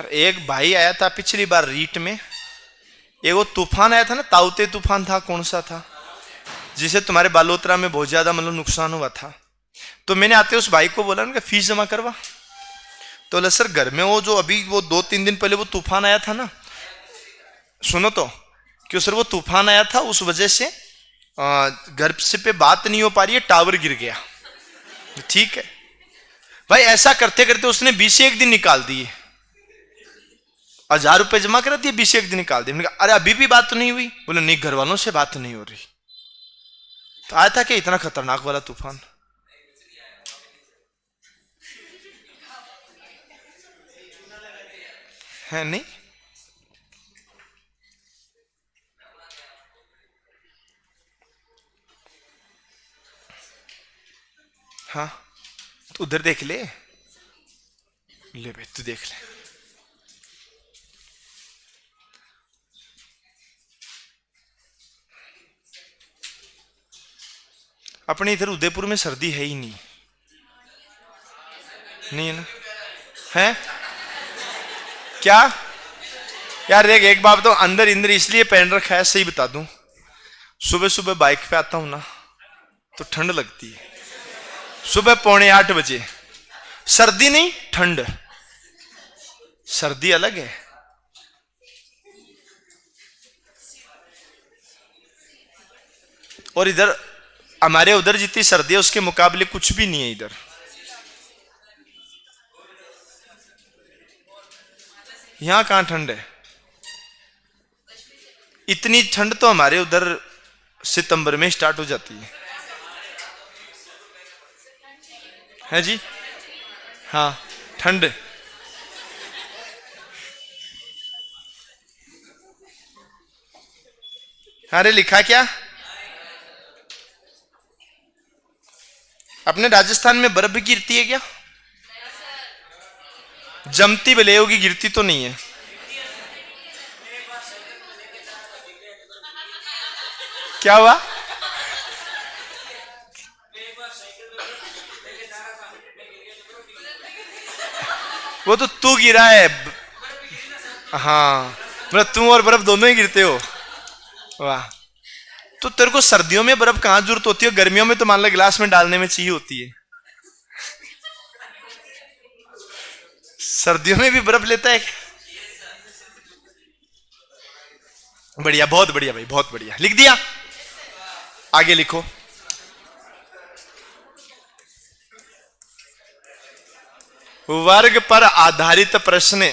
एक भाई आया था पिछली बार रीट में, एक वो तूफान आया था ना, ताउते तूफान था, कौन सा था, जिसे तुम्हारे बालोतरा में बहुत ज्यादा मतलब नुकसान हुआ था। तो मैंने आते उस भाई को बोला ना कि फीस जमा करवा। तो बोला सर घर में वो जो अभी वो 2-3 दिन पहले वो तूफान आया था ना, सुनो तो, कि सर वो तूफान आया था उस वजह से घर से पे बात नहीं हो पा रही है, टावर गिर गया। ठीक है भाई, ऐसा करते करते उसने 21 दिन निकाल दिए। 1,000 रुपए जमा कर दिए, 21 दिन निकाल दिए। मैंने कहा अरे अभी भी बात तो नहीं हुई? बोले नहीं, घर वालों से बात नहीं हो रही। तो आया था कि इतना खतरनाक वाला तूफान है नहीं। हाँ तो उधर देख ले, ले भाई तू देख ले। अपने इधर उदयपुर में सर्दी है ही नहीं, नहीं है ना? है क्या यार? देख एक बात तो, अंदर इंदर इसलिए पहन रखा है, सही बता दूं, सुबह सुबह बाइक पे आता हूं ना तो ठंड लगती है। सुबह 7:45 सर्दी नहीं ठंड, सर्दी अलग है। और इधर हमारे उधर जितनी सर्दी है उसके मुकाबले कुछ भी नहीं है इधर। यहां कहां ठंड है? इतनी ठंड तो हमारे उधर सितंबर में स्टार्ट हो जाती है जी। हाँ ठंड। अरे लिखा क्या? अपने राजस्थान में बर्फ भी गिरती है क्या? जमती भले होगी, गिरती तो नहीं है। क्या हुआ? वो तो तू गिरा है। हाँ मतलब तू और बर्फ दोनों ही गिरते हो। वाह। तो तेरे को सर्दियों में बर्फ कहां जरूरत होती है? गर्मियों में तो मान लो गिलास में डालने में चाहिए होती है। सर्दियों में भी बर्फ लेता है? बढ़िया, बहुत बढ़िया भाई, बहुत बढ़िया। लिख दिया? आगे लिखो। वर्ग पर आधारित प्रश्न।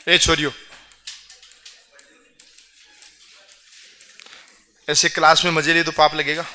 ए छोरियो, ऐसे क्लास में मजे लिए तो पाप लगेगा।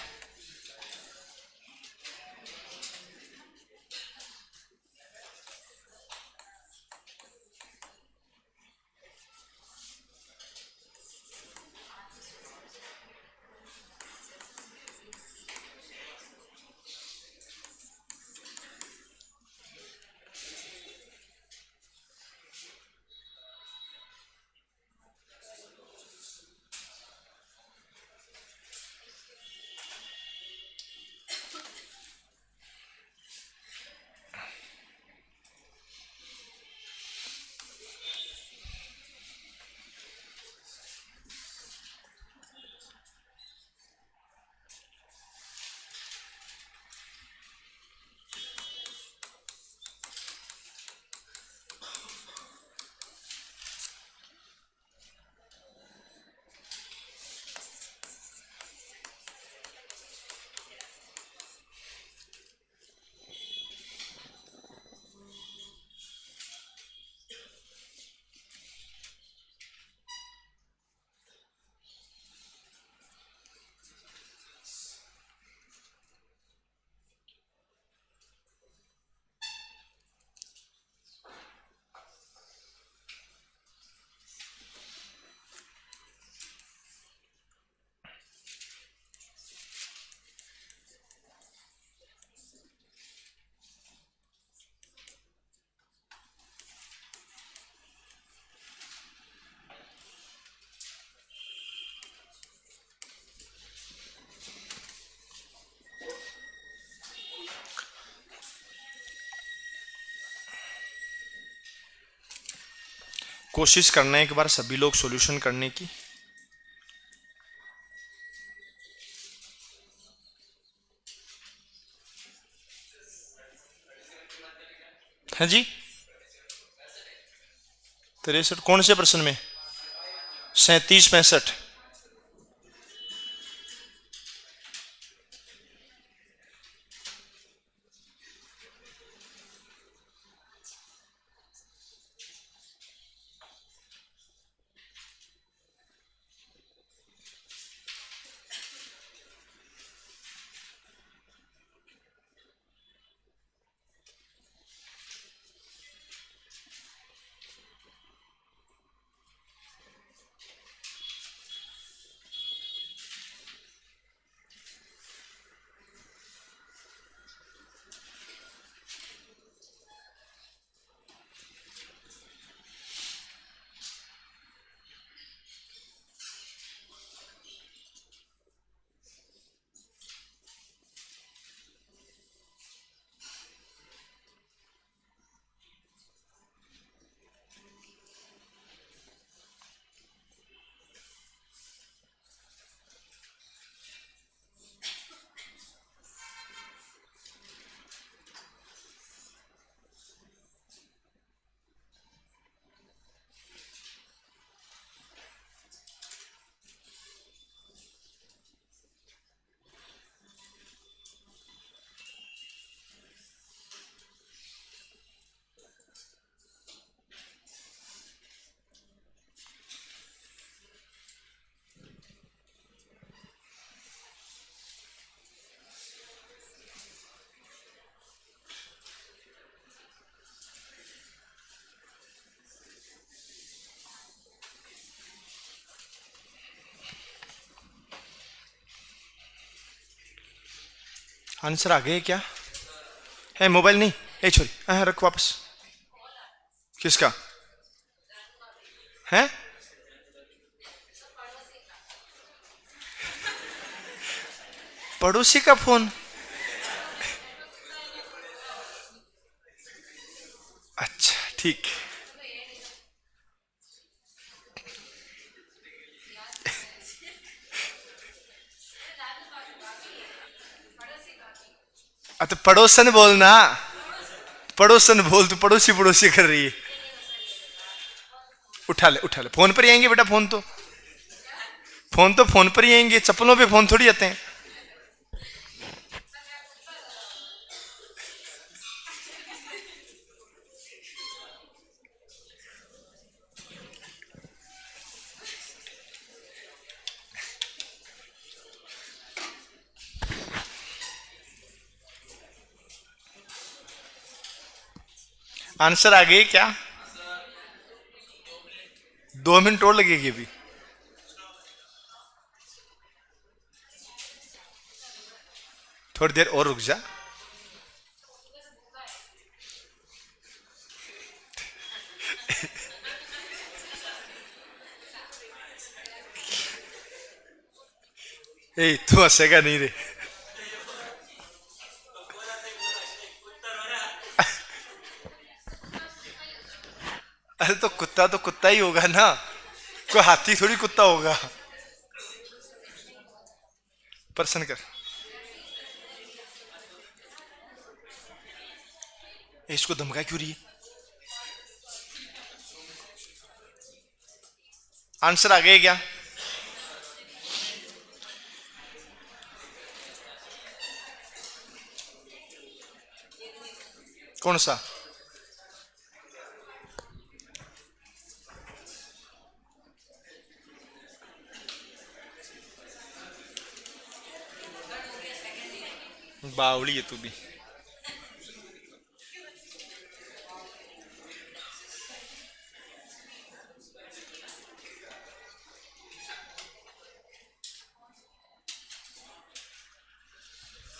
कोशिश करना है एक बार सभी लोग सॉल्यूशन करने की। है जी 63 कौन से प्रश्न में? 37 65। आंसर आ गए क्या? है मोबाइल नहीं? ए छोरी, हाँ रख वापस। किसका है? पड़ोसी का फोन? अच्छा ठीक। तो पड़ोसन बोलना, पड़ोसन बोल, तू पड़ोसी पड़ोसी कर रही है। उठा ले उठा ले, फोन पर ही आएंगे बेटा, फोन तो फोन पर ही आएंगे, चप्पलों पे फोन थोड़ी आते हैं। आंसर आ गई क्या? 2 मिनट और लगेगी अभी। थोड़ी देर और रुक जा। ए तू हंसेगा नहीं रे। अरे तो कुत्ता ही होगा ना, कोई हाथी थोड़ी कुत्ता होगा। प्रश्न कर। इसको धमका क्यों रही है? आंसर आ गए क्या? कौन सा? बावली है तू भी।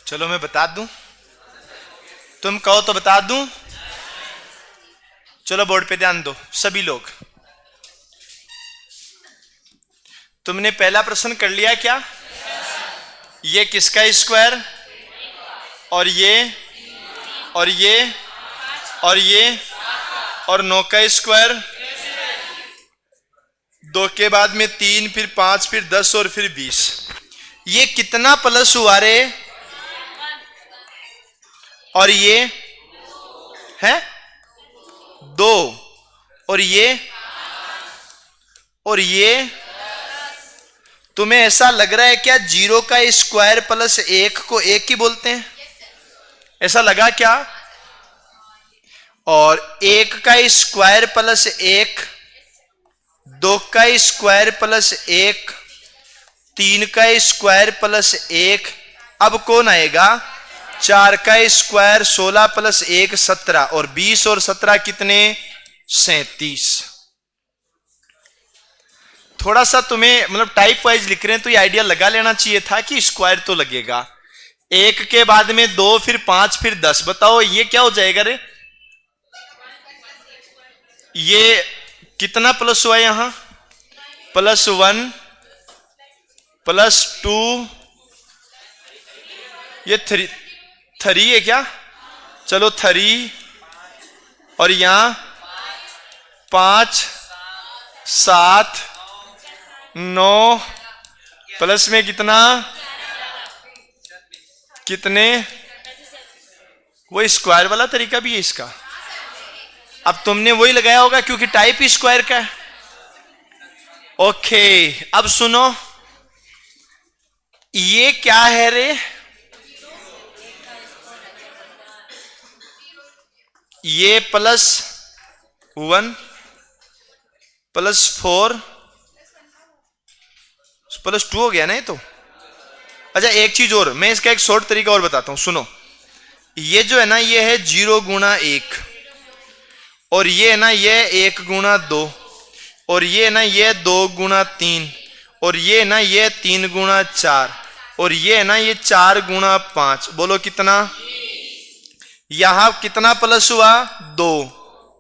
चलो मैं बता दूं, तुम कहो तो बता दूं। चलो बोर्ड पे ध्यान दो सभी लोग। तुमने पहला प्रश्न कर लिया क्या? ये किसका स्क्वायर, और ये और ये और ये और 9 का स्क्वायर, 2 के बाद में 3, फिर 5, फिर 10 और फिर 20। ये कितना प्लस हुआ रे? और ये है 2, और ये तुम्हें ऐसा लग रहा है क्या 0 का स्क्वायर प्लस 1 को 1 ही बोलते हैं? ऐसा लगा क्या? और 1 का स्क्वायर प्लस 1, 2 का स्क्वायर प्लस 1, 3 का स्क्वायर प्लस 1, अब कौन आएगा? 4 का स्क्वायर 16 प्लस 1 17, और 20 और 17 कितने? 37। थोड़ा सा तुम्हें मतलब टाइप वाइज लिख रहे हैं तो ये आइडिया लगा लेना चाहिए था कि स्क्वायर तो लगेगा। 1 के बाद में 2, फिर 5, फिर 10। बताओ ये क्या हो जाएगा रे? ये कितना प्लस हुआ यहां? +1 +2, ये 3 है क्या? चलो 3, और यहां 5 7 9, प्लस में कितना? कितने? वो स्क्वायर वाला तरीका भी है इसका। अब तुमने वही लगाया होगा क्योंकि टाइप ही स्क्वायर का है। ओके, अब सुनो, ये क्या है रे? ये +1 +4 +2 हो गया ना ये तो। अच्छा एक चीज और, मैं इसका एक शॉर्ट तरीका और बताता हूं, सुनो। ये जो है ना, ये है 0 गुणा 1, और ये है ना, ये 1 गुणा 2, और ये है ना, ये 2 गुणा 3, और ये है ना, ये 3 गुणा 4, और ये है ना, ये 4 गुणा 5। बोलो कितना? यहां कितना प्लस हुआ? 2,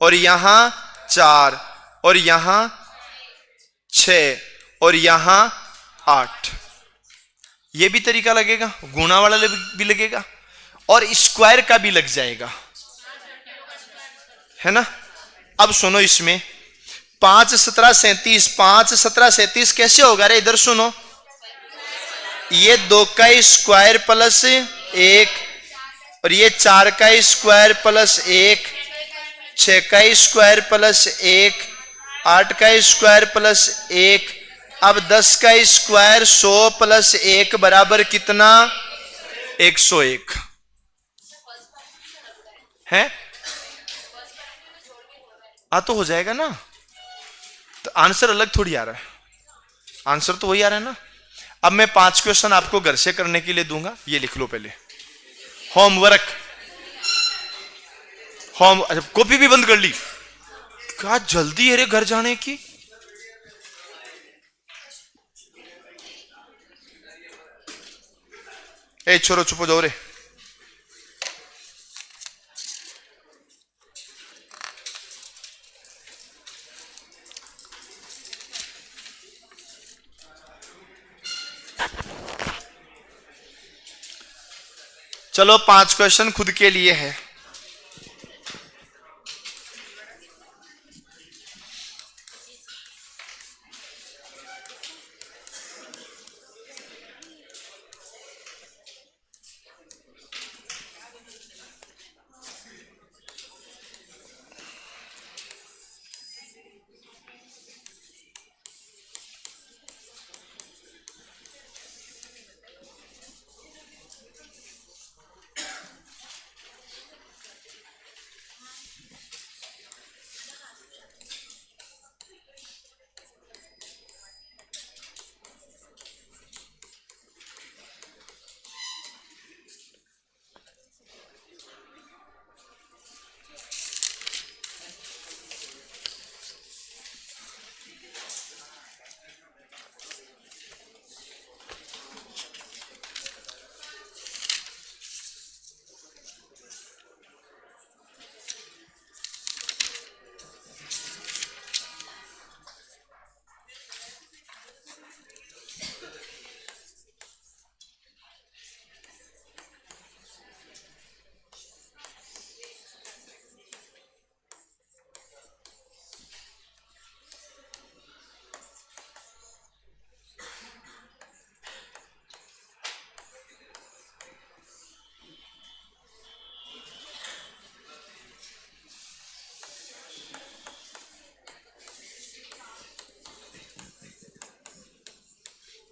और यहां 4, और यहां 6, और यहां 8। ये भी तरीका लगेगा, गुणा वाला भी लगेगा, और स्क्वायर का भी लग जाएगा, है ना? अब सुनो, इसमें 5 17 37, 5 17 37 कैसे होगा रे? इधर सुनो, ये 2 का स्क्वायर प्लस 1, और ये 4 का स्क्वायर प्लस 1, 6 का स्क्वायर प्लस 1, 8 का स्क्वायर प्लस 1, अब 10 का स्क्वायर 100 प्लस 1 बराबर कितना? 101 है। तो हो जाएगा ना, तो आंसर अलग थोड़ी आ रहा है, आंसर तो वही आ रहा है ना। अब मैं 5 क्वेश्चन आपको घर से करने के लिए दूंगा, ये लिख लो पहले। होमवर्क, अच्छा कॉपी भी बंद कर ली? क्या जल्दी है रे घर जाने की? ए छोरो चुप हो जाओ रे। चलो 5 क्वेश्चन खुद के लिए है।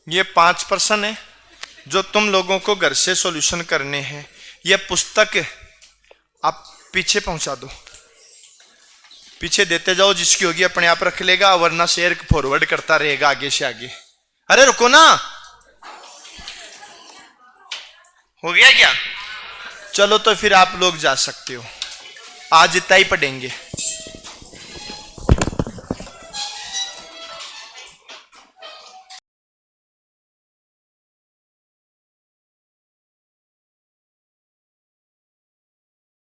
ये 5 प्रश्न है जो तुम लोगों को घर से सॉल्यूशन करने हैं। ये पुस्तक आप पीछे पहुंचा दो, पीछे देते जाओ, जिसकी होगी अपने आप रख लेगा, वरना शेयर फॉरवर्ड करता रहेगा आगे से आगे। अरे रुको ना, हो गया क्या? चलो तो फिर आप लोग जा सकते हो, आज इतना ही पढ़ेंगे।